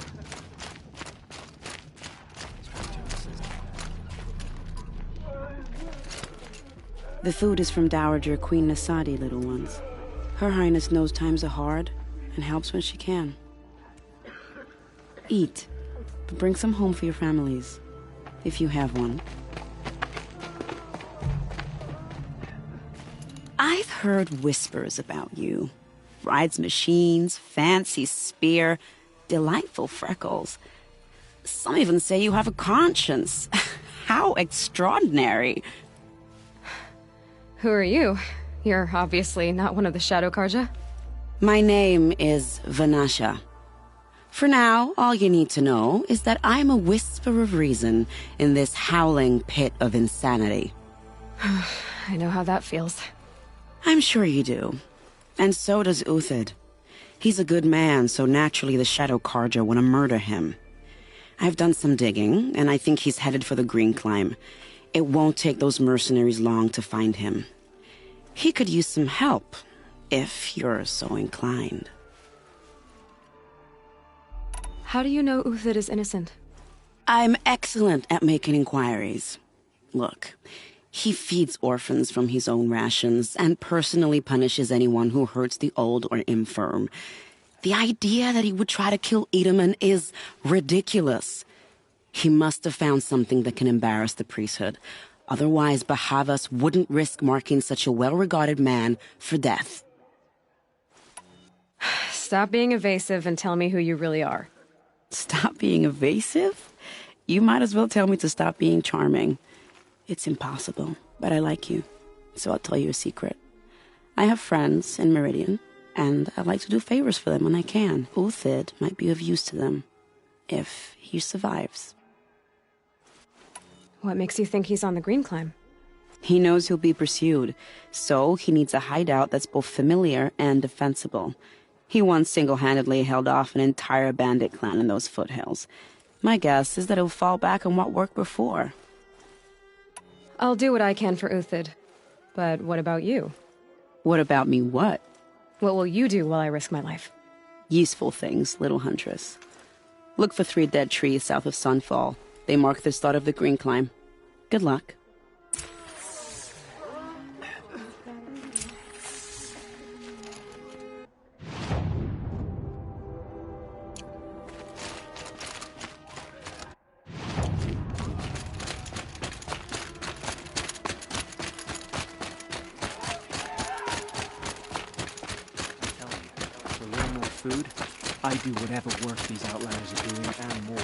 The food is from Dowager Queen Nasadi, little ones. Her Highness knows times are hard and helps when she can. Eat, but bring some home for your families, if you have one. I've heard whispers about you. Rides machines, fancy spear, delightful freckles. Some even say you have a conscience. How extraordinary. Who are you? You're obviously not one of the Shadow Karja. My name is Vanasha. For now, all you need to know is that I'm a whisper of reason in this howling pit of insanity. I know how that feels. I'm sure you do. And so does Uthid. He's a good man, so naturally the Shadow Karja want to murder him. I've done some digging, and I think he's headed for the Green Climb. It won't take those mercenaries long to find him. He could use some help, if you're so inclined. How do you know Uthid is innocent? I'm excellent at making inquiries. Look, he feeds orphans from his own rations and personally punishes anyone who hurts the old or infirm. The idea that he would try to kill Edelman is ridiculous. He must have found something that can embarrass the priesthood. Otherwise, Bahavas wouldn't risk marking such a well-regarded man for death. Stop being evasive and tell me who you really are. Stop being evasive? You might as well tell me to stop being charming. It's impossible, but I like you, so I'll tell you a secret. I have friends in Meridian, and I like to do favors for them when I can. Uthid might be of use to them, if he survives. What makes you think he's on the Green Climb? He knows he'll be pursued, so he needs a hideout that's both familiar and defensible. He once single-handedly held off an entire bandit clan in those foothills. My guess is that he'll fall back on what worked before. I'll do what I can for Uthid. But what about you? What about me what? What will you do while I risk my life? Useful things, little huntress. Look for 3 dead trees south of Sunfall. They mark the start of the Green Climb. Good luck. Food, I do whatever work these outliers are doing and more.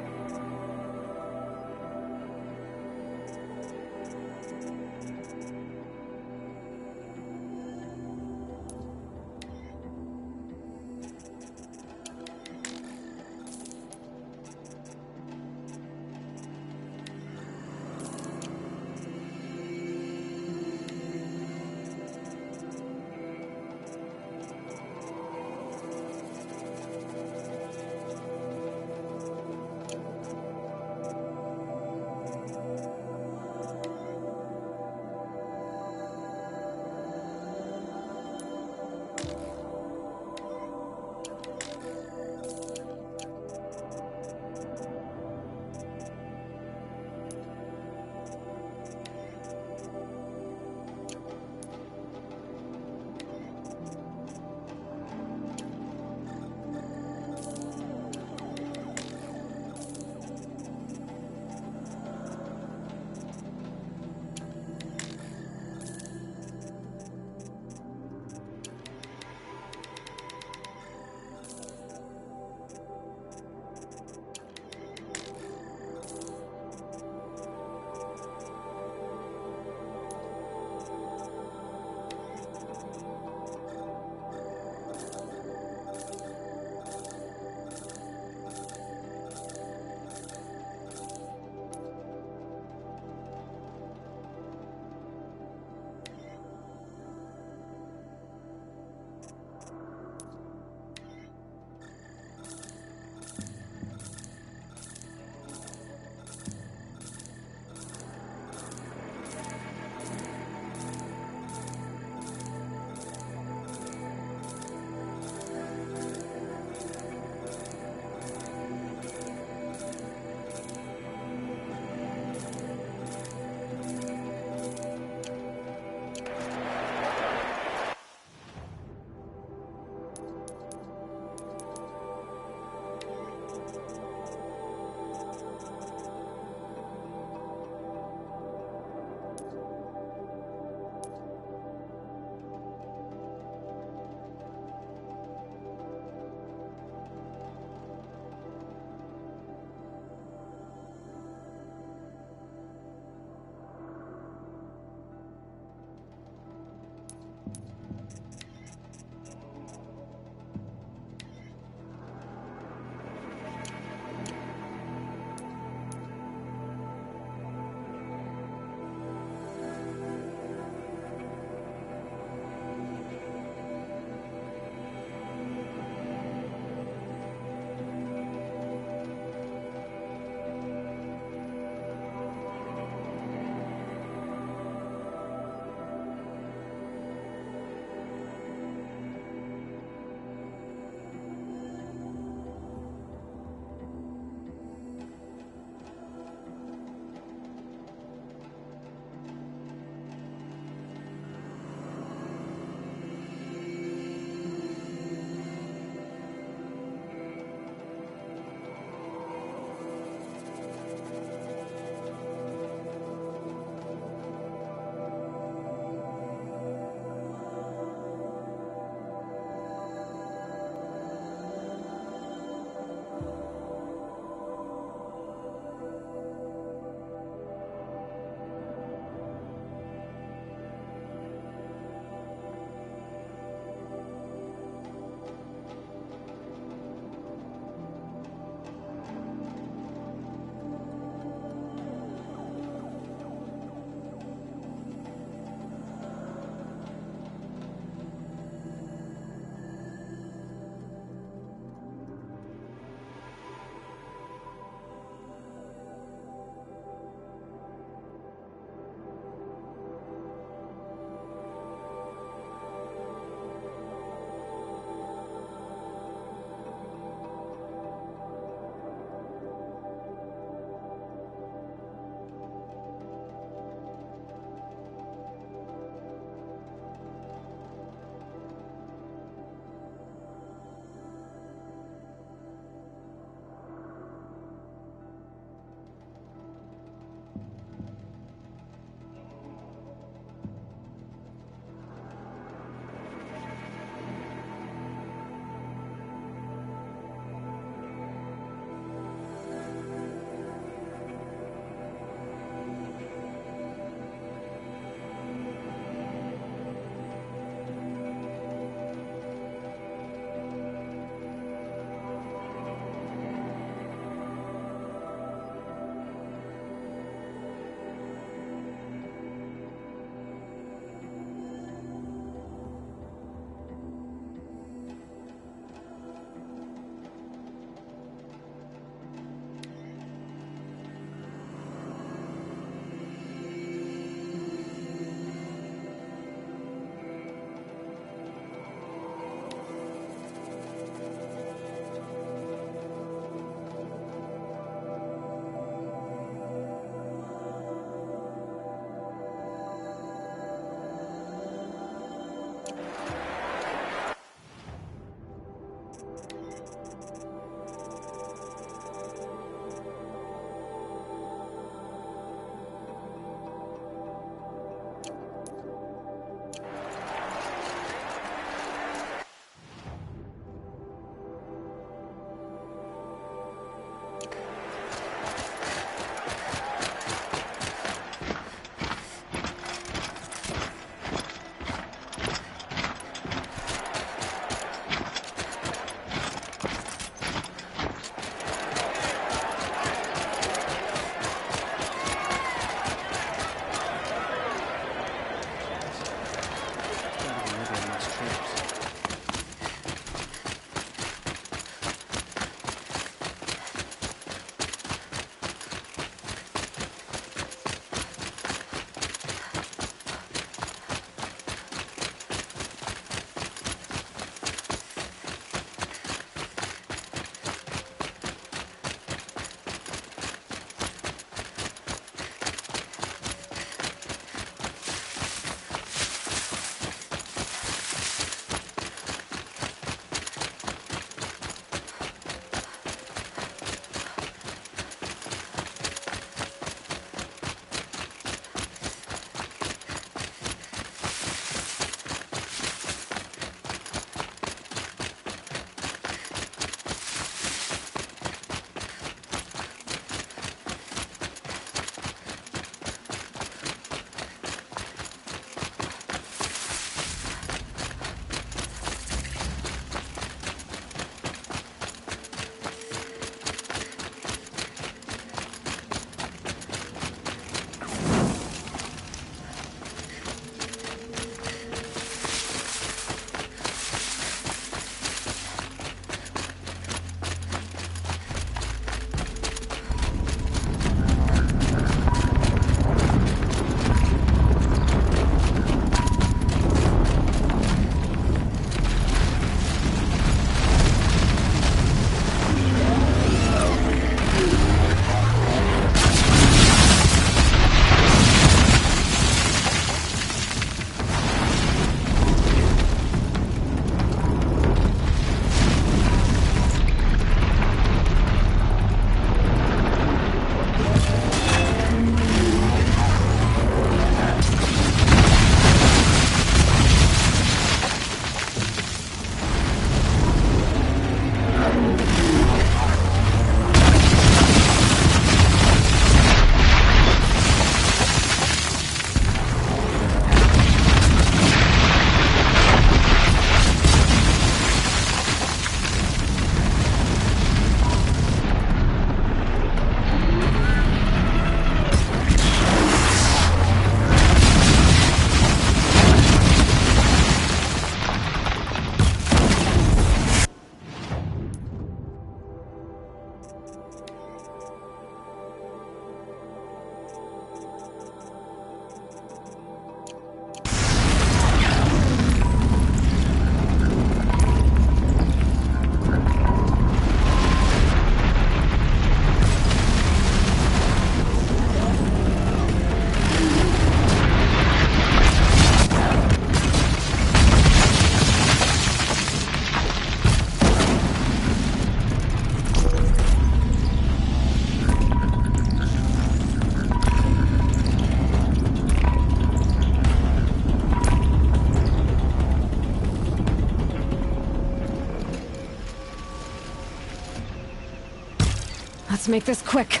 Let's make this quick.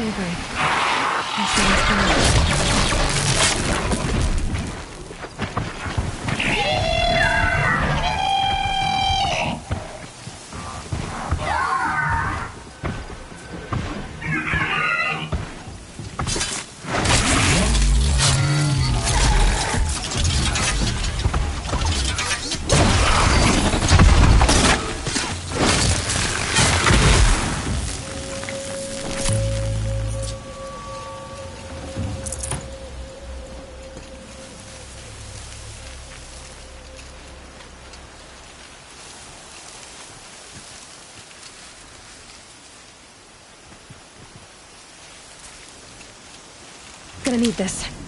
Daybreak. That's the last Gonna need this.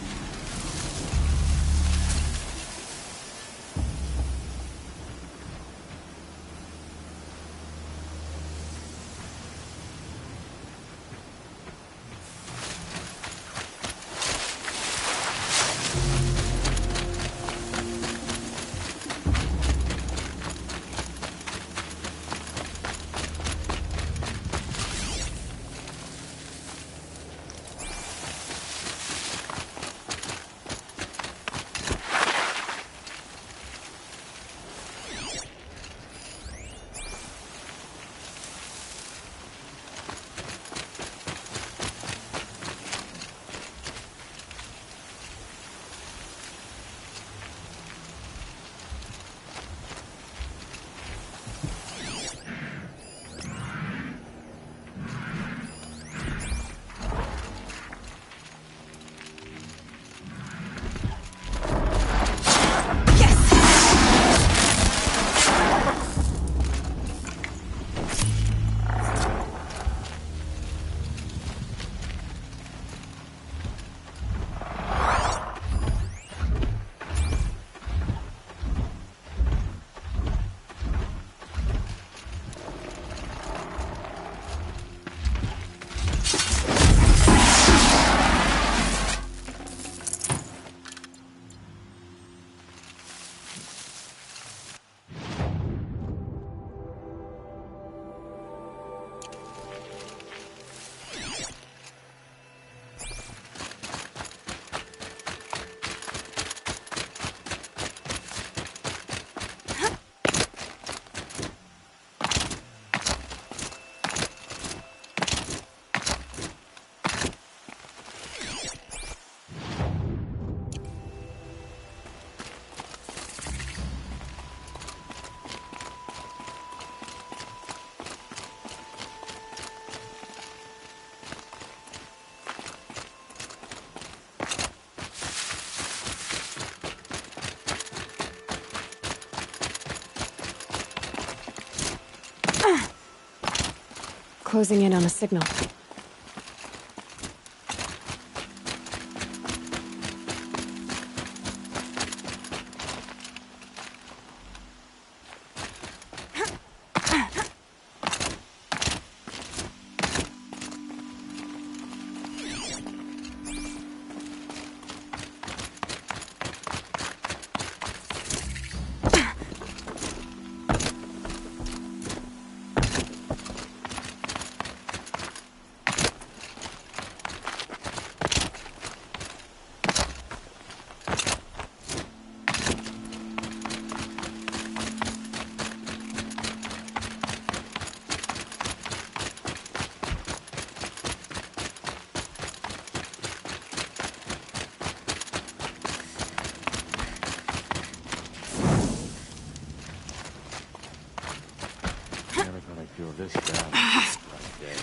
closing in on a signal. Never gonna feel this down one day.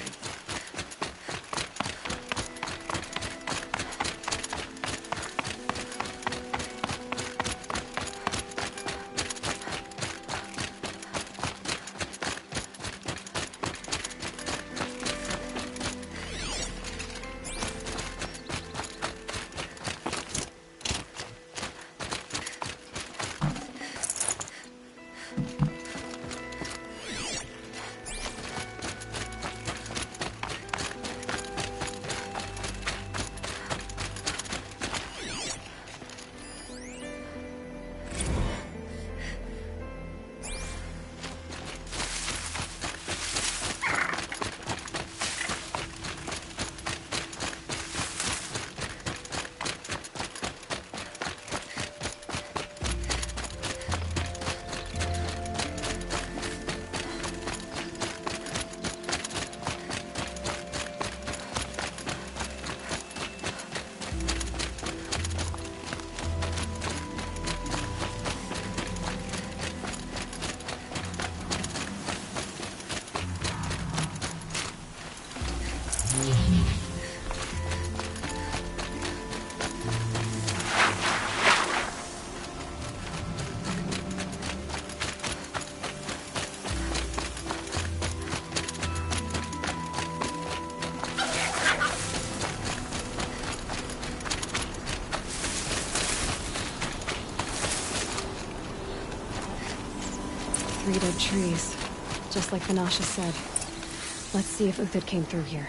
Three dead trees, just like Vanasha said. Let's see if Uthid came through here.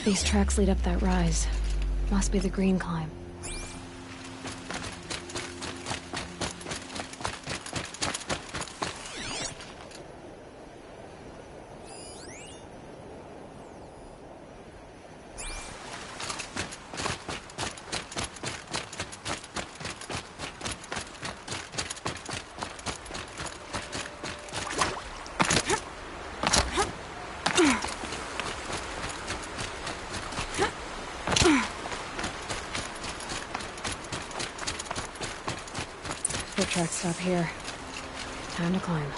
These tracks lead up that rise. Must be the green climb. Foot tracks stop here. Time to climb.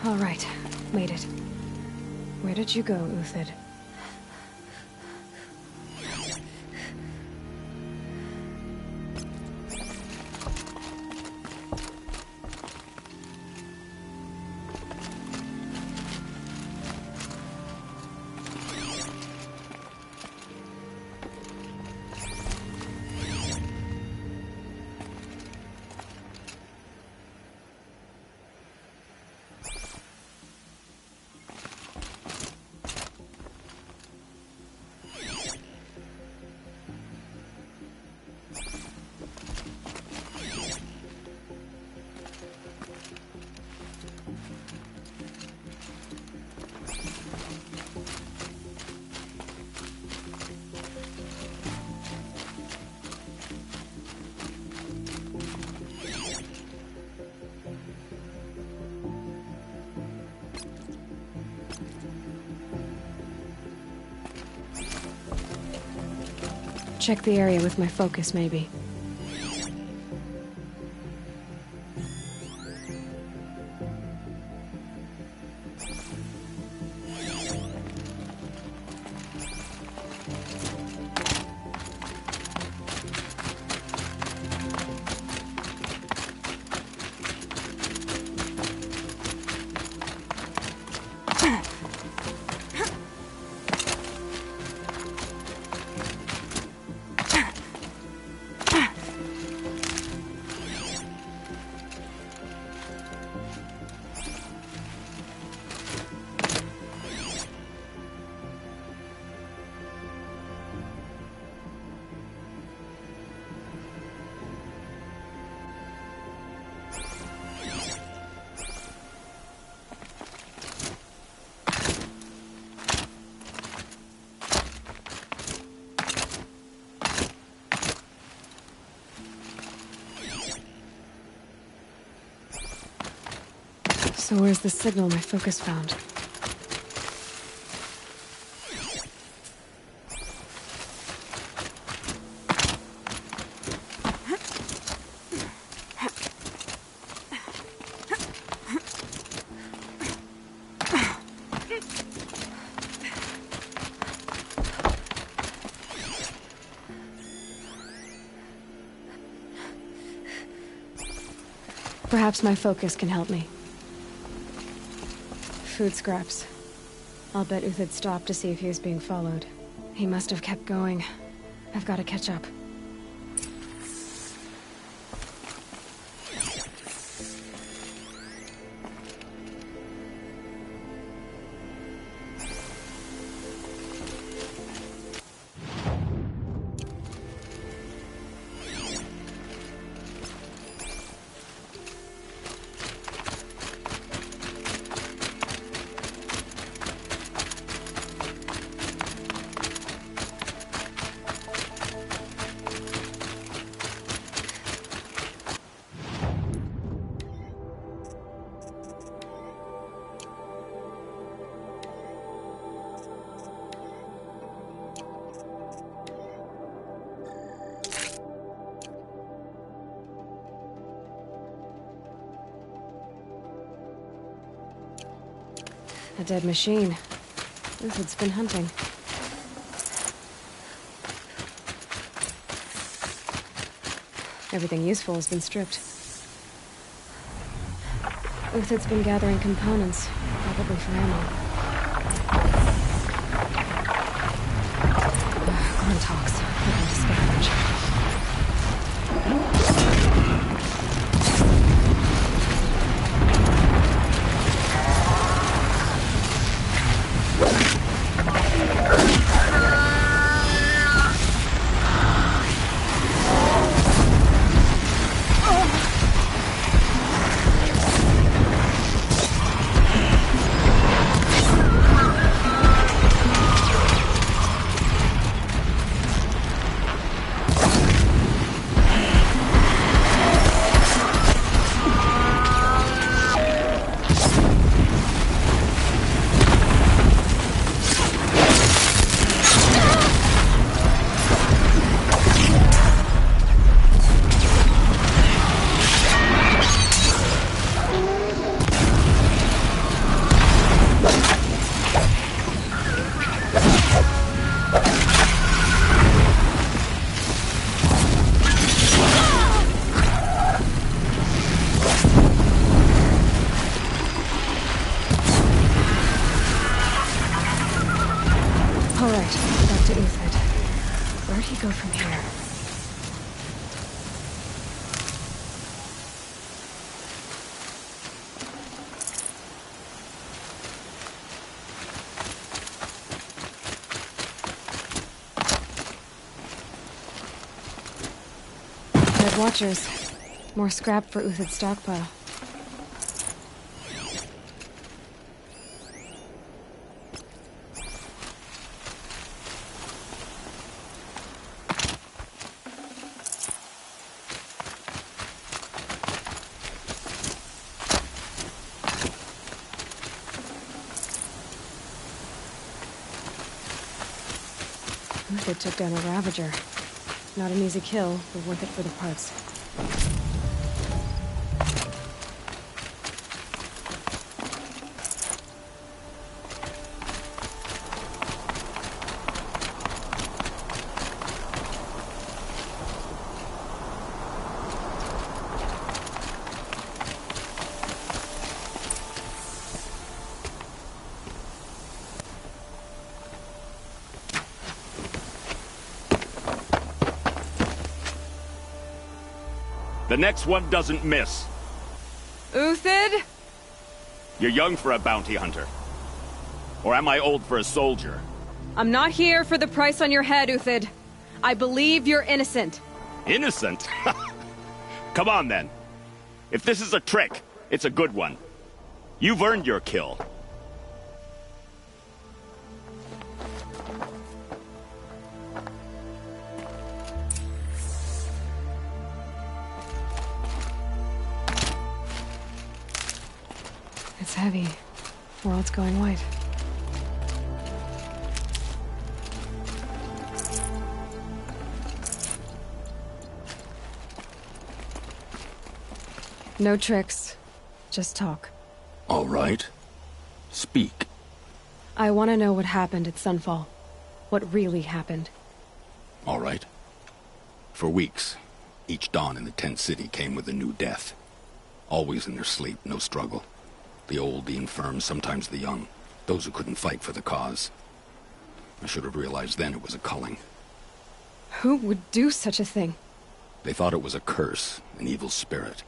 All right, made it. Where did you go, Uthid? Check the area with my focus, maybe. So where's the signal my focus found? Perhaps my focus can help me. Food scraps. I'll bet Uthid stopped to see if he was being followed. He must have kept going. I've got to catch up. A dead machine. Uthid's been hunting. Everything useful has been stripped. Uthid's been gathering components, probably for ammo. Gruntalks, looking to scavenge. Watchers. More scrap for Uthid's stockpile. Uthid took down a Ravager. Not an easy kill, but worth it for the parts. The next one doesn't miss. Uthid? You're young for a bounty hunter. Or am I old for a soldier? I'm not here for the price on your head, Uthid. I believe you're innocent. Innocent? Come on, then. If this is a trick, it's a good one. You've earned your kill. It's heavy. World's going white. No tricks. Just talk. All right. Speak. I want to know what happened at Sunfall. What really happened. All right. For weeks, each dawn in the tent city came with a new death. Always in their sleep, no struggle. The old, the infirm, sometimes the young. Those who couldn't fight for the cause. I should have realized then it was a culling. Who would do such a thing? They thought it was a curse, an evil spirit.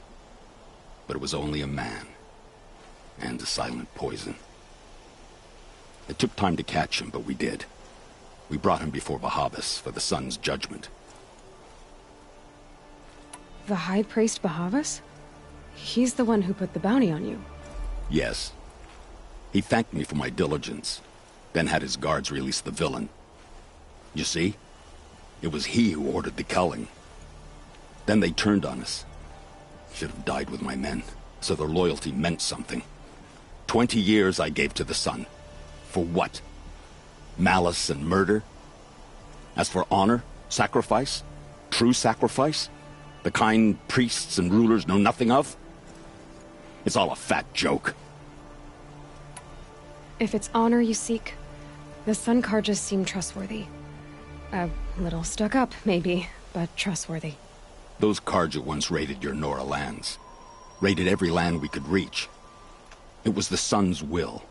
But it was only a man. And a silent poison. It took time to catch him, but we did. We brought him before Bahavas for the sun's judgment. The High Priest Bahavas? He's the one who put the bounty on you. Yes. He thanked me for my diligence, then had his guards release the villain. You see? It was he who ordered the culling. Then they turned on us. Should have died with my men, so their loyalty meant something. 20 years I gave to the sun. For what? Malice and murder? As for honor, sacrifice, true sacrifice, the kind priests and rulers know nothing of? It's all a fat joke. If it's honor you seek, the Sun Karjas seem trustworthy. A little stuck up, maybe, but trustworthy. Those Karja once raided your Nora lands. Raided every land we could reach. It was the Sun's will.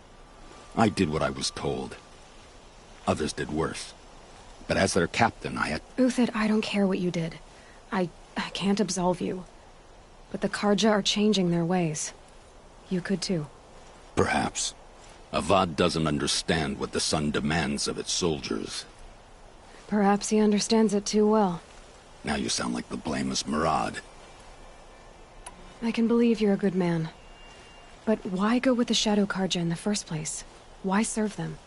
I did what I was told. Others did worse. But as their captain, I had... Uthid, I don't care what you did. I can't absolve you. But the Karja are changing their ways. You could too. Perhaps. Avad doesn't understand what the Sun demands of its soldiers. Perhaps he understands it too well. Now you sound like the blameless Murad. I can believe you're a good man. But why go with the Shadow Karja in the first place? Why serve them?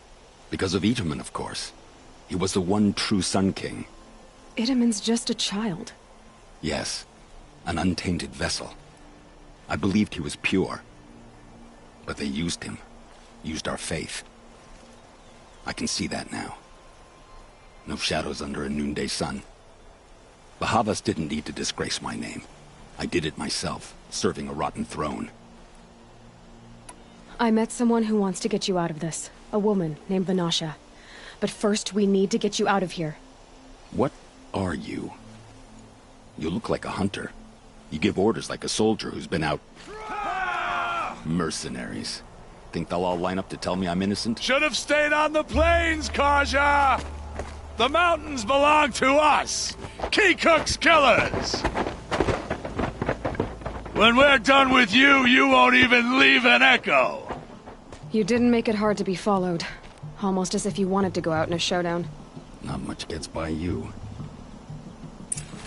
Because of Itaman, of course. He was the one true Sun King. Itaman's just a child. Yes. An untainted vessel. I believed he was pure. But they used him. Used our faith. I can see that now. No shadows under a noonday sun. Bahavas didn't need to disgrace my name. I did it myself, serving a rotten throne. I met someone who wants to get you out of this. A woman named Vanasha. But first, we need to get you out of here. What are you? You look like a hunter. You give orders like a soldier who's been out... Mercenaries. Think they'll all line up to tell me I'm innocent? Should have stayed on the plains, Karja! The mountains belong to us! Keecook's killers! When we're done with you, you won't even leave an echo! You didn't make it hard to be followed. Almost as if you wanted to go out in a showdown. Not much gets by you.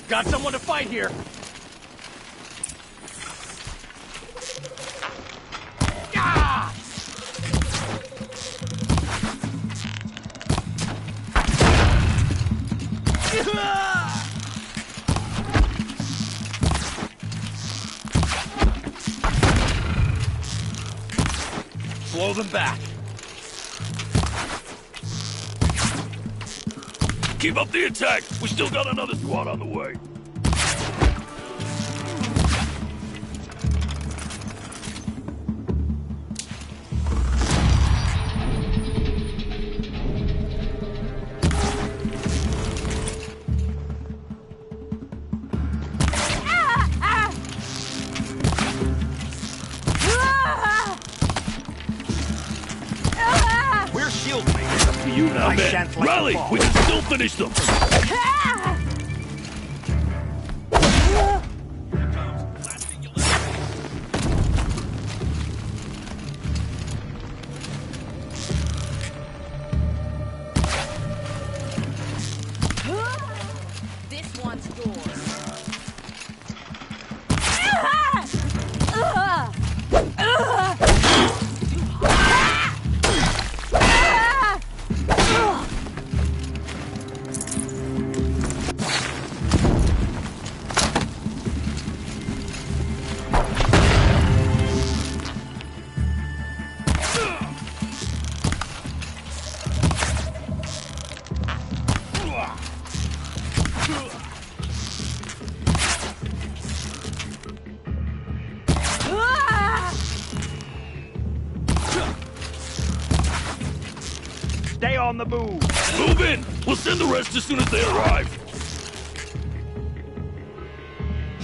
Got someone to fight here! Slow them back. Keep up the attack! We still got another squad on the way! We're shield makers. Up to you now, I men. shan't let Rally! you fall. We can still finish them! This one's yours. Stay on the move. Move in! We'll send the rest as soon as they arrive!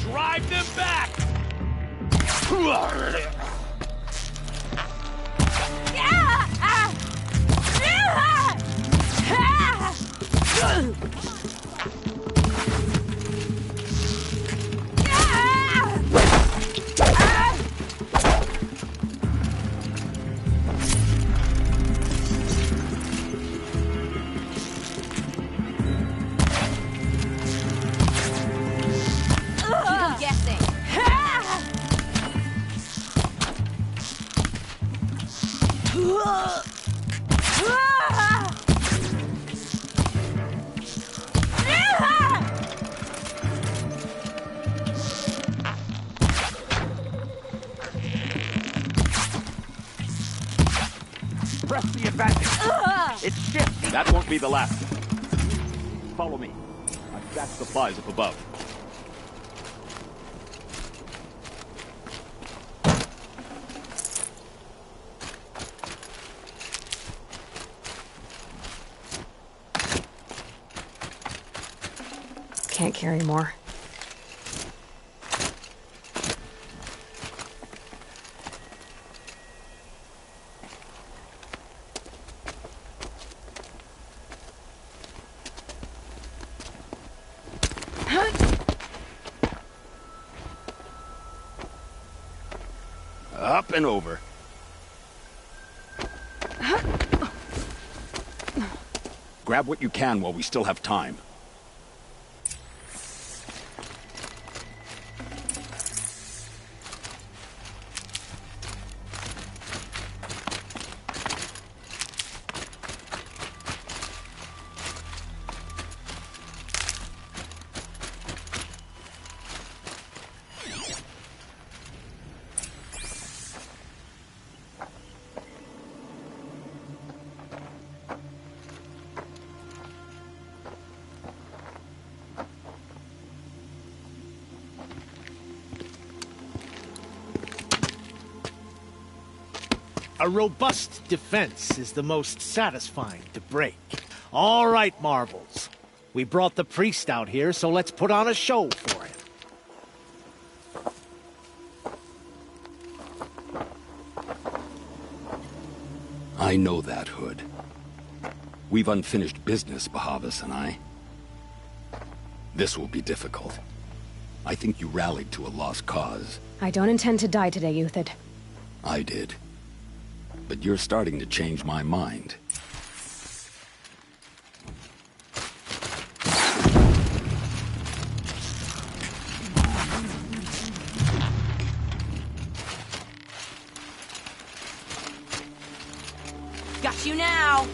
Drive them back. Keep 'em guessing. Press the advantage. It's shifting. That won't be the last. Follow me. I've stacked supplies up above. Can't carry more. Up and over. Grab what you can while we still have time. A robust defense is the most satisfying to break. All right, Marvels. We brought the priest out here, so let's put on a show for him. I know that, Hood. We've unfinished business, Bahavas and I. This will be difficult. I think you rallied to a lost cause. I don't intend to die today, Euthyd. I did. But you're starting to change my mind. Got you now.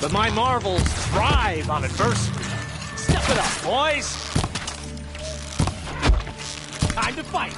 But my marvels thrive on adversity. Step it up, boys! Time to fight!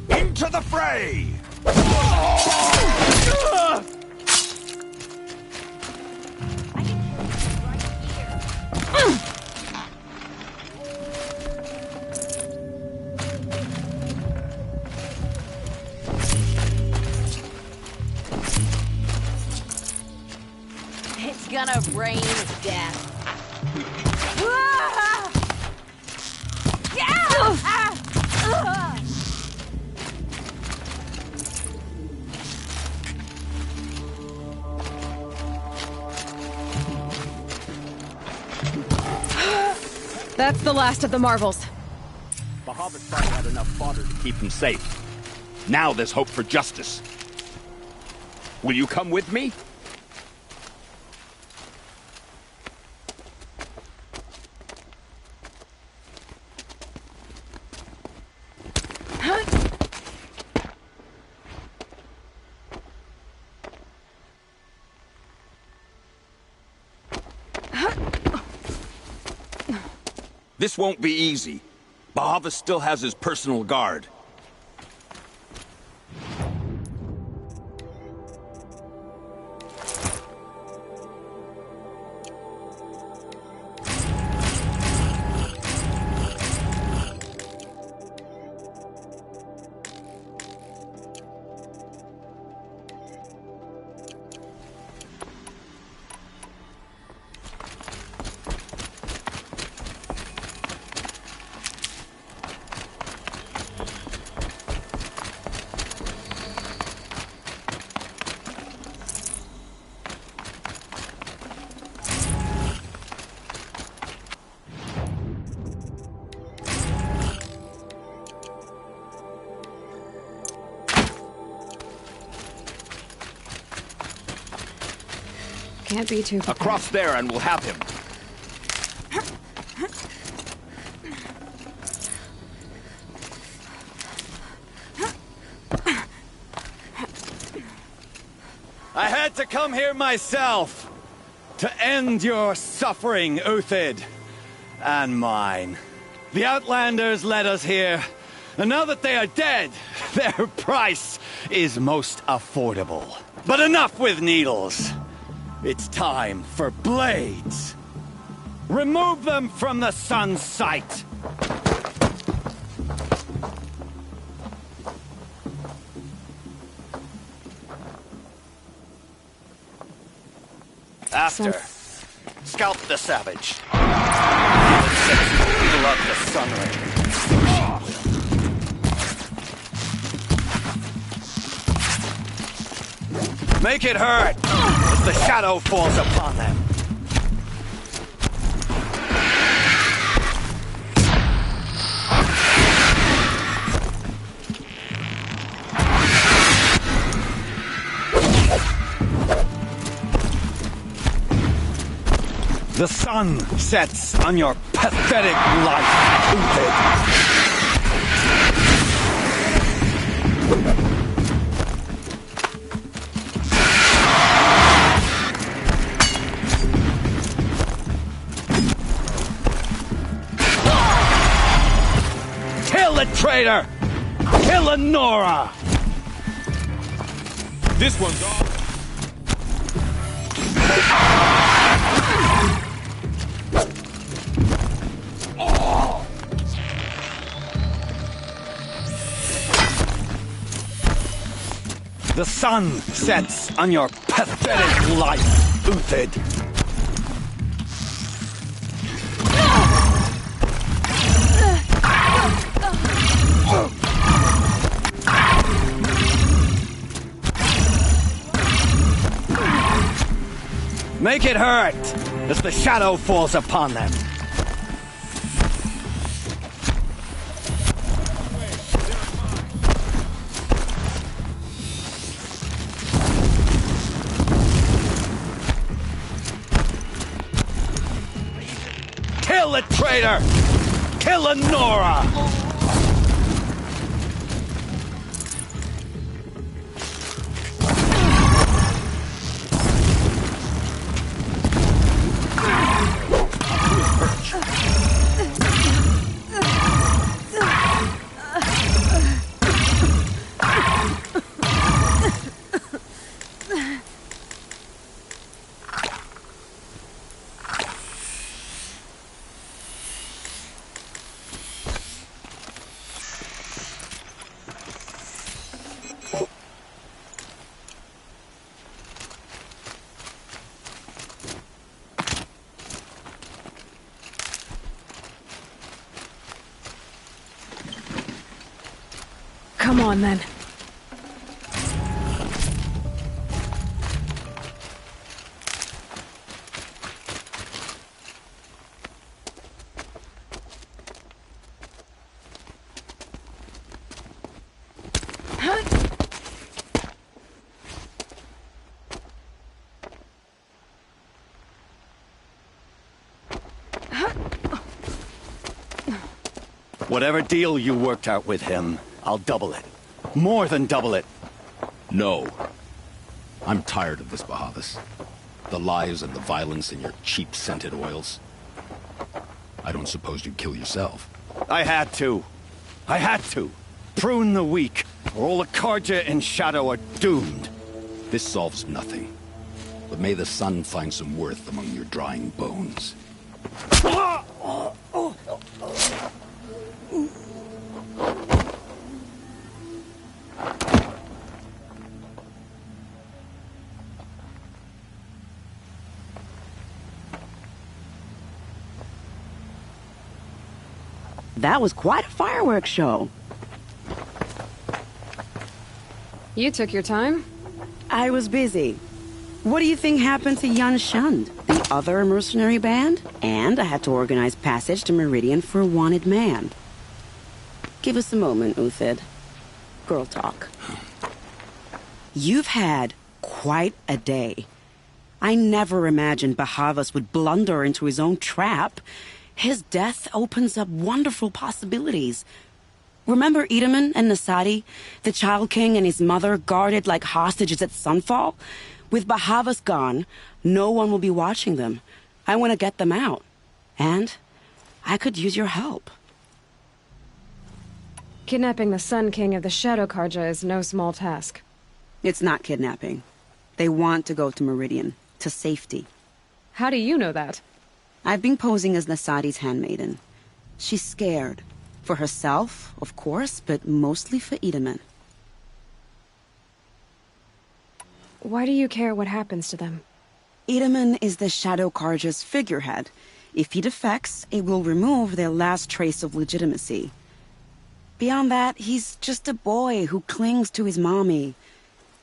Into the fray! It's gonna rain death. That's the last of the marvels. Bahamut thought he had enough fodder to keep him safe. Now there's hope for justice. Will you come with me? This won't be easy. Bahamut still has his personal guard. Can't be too prepared. Across there and we'll have him. I had to come here myself to end your suffering, Uthid, and mine. The Outlanders led us here, and now that they are dead, their price is most affordable. But enough with needles. It's time for blades. Remove them from the sun's sight. After, scalp the savage. Heal up the sun ray. Make it hurt as the shadow falls upon them. The sun sets on your pathetic life, Uthid. Kill the traitor! Kill Lenora! This one's off. The sun sets on your pathetic life, Uthid. Make it hurt as the shadow falls upon them. Kill the traitor! Kill Lenora! Come on, then. Whatever deal you worked out with him, I'll double it. More than double it. No. I'm tired of this, Bahavas. The lies and the violence and your cheap scented oils. I don't suppose you'd kill yourself. I had to. I had to. Prune the weak, or all the Karja in shadow are doomed. This solves nothing. But may the sun find some worth among your drying bones. That was quite a fireworks show. You took your time? I was busy. What do you think happened to Yan Shund, the other mercenary band? And I had to organize passage to Meridian for a wanted man. Give us a moment, Uthid. Girl talk. You've had quite a day. I never imagined Bahavas would blunder into his own trap. His death opens up wonderful possibilities. Remember Edaman and Nasadi, the Child King and his mother guarded like hostages at Sunfall? With Bahavas gone, no one will be watching them. I want to get them out. And I could use your help. Kidnapping the Sun King of the Shadow Karja is no small task. It's not kidnapping. They want to go to Meridian, to safety. How do you know that? I've been posing as Nasadi's handmaiden. She's scared. For herself, of course, but mostly for Edaman. Why do you care what happens to them? Edaman is the Shadow Karja's figurehead. If he defects, it will remove their last trace of legitimacy. Beyond that, he's just a boy who clings to his mommy.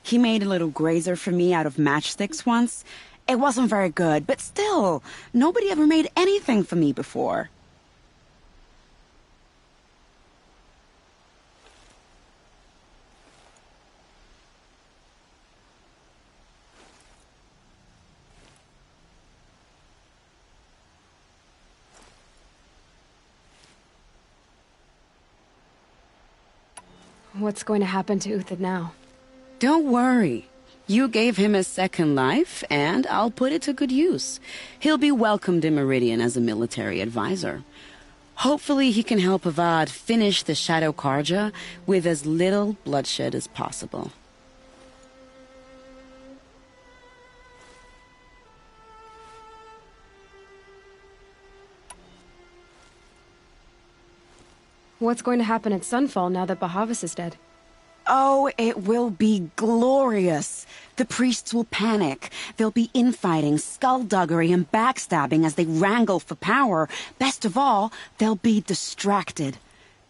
He made a little grazer for me out of matchsticks once. It wasn't very good, but still, nobody ever made anything for me before. What's going to happen to Uthid now? Don't worry. You gave him a second life, and I'll put it to good use. He'll be welcomed in Meridian as a military advisor. Hopefully he can help Avad finish the Shadow Karja with as little bloodshed as possible. What's going to happen at Sunfall now that Bahavas is dead? Oh, it will be glorious. The priests will panic. There'll be infighting, skullduggery, and backstabbing as they wrangle for power. Best of all, they'll be distracted.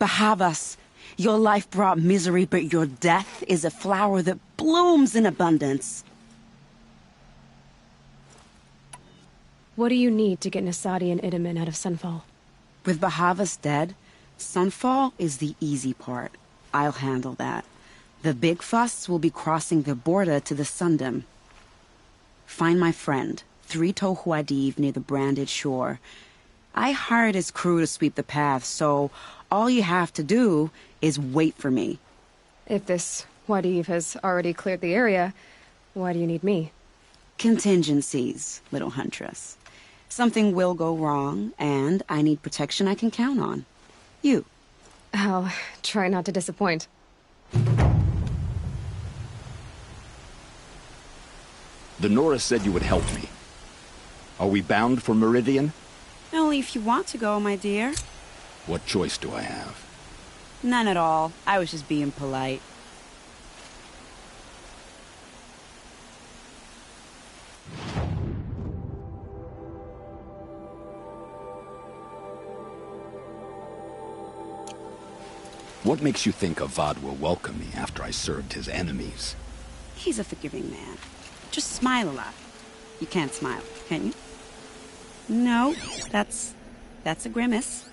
Bahavas, your life brought misery, but your death is a flower that blooms in abundance. What do you need to get Nasadi and Idaman out of Sunfall? With Bahavas dead, Sunfall is the easy part. I'll handle that. The big fuss will be crossing the border to the Sundom. Find my friend, 3 Tohuadiv near the branded shore. I hired his crew to sweep the path, so all you have to do is wait for me. If this Wadiv has already cleared the area, why do you need me? Contingencies, little huntress. Something will go wrong, and I need protection I can count on. You. I'll try not to disappoint. The Nora said you would help me. Are we bound for Meridian? Only if you want to go, my dear. What choice do I have? None at all. I was just being polite. What makes you think Avad will welcome me after I served his enemies? He's a forgiving man. Just smile a lot. You can't smile, can you? No, that's a grimace.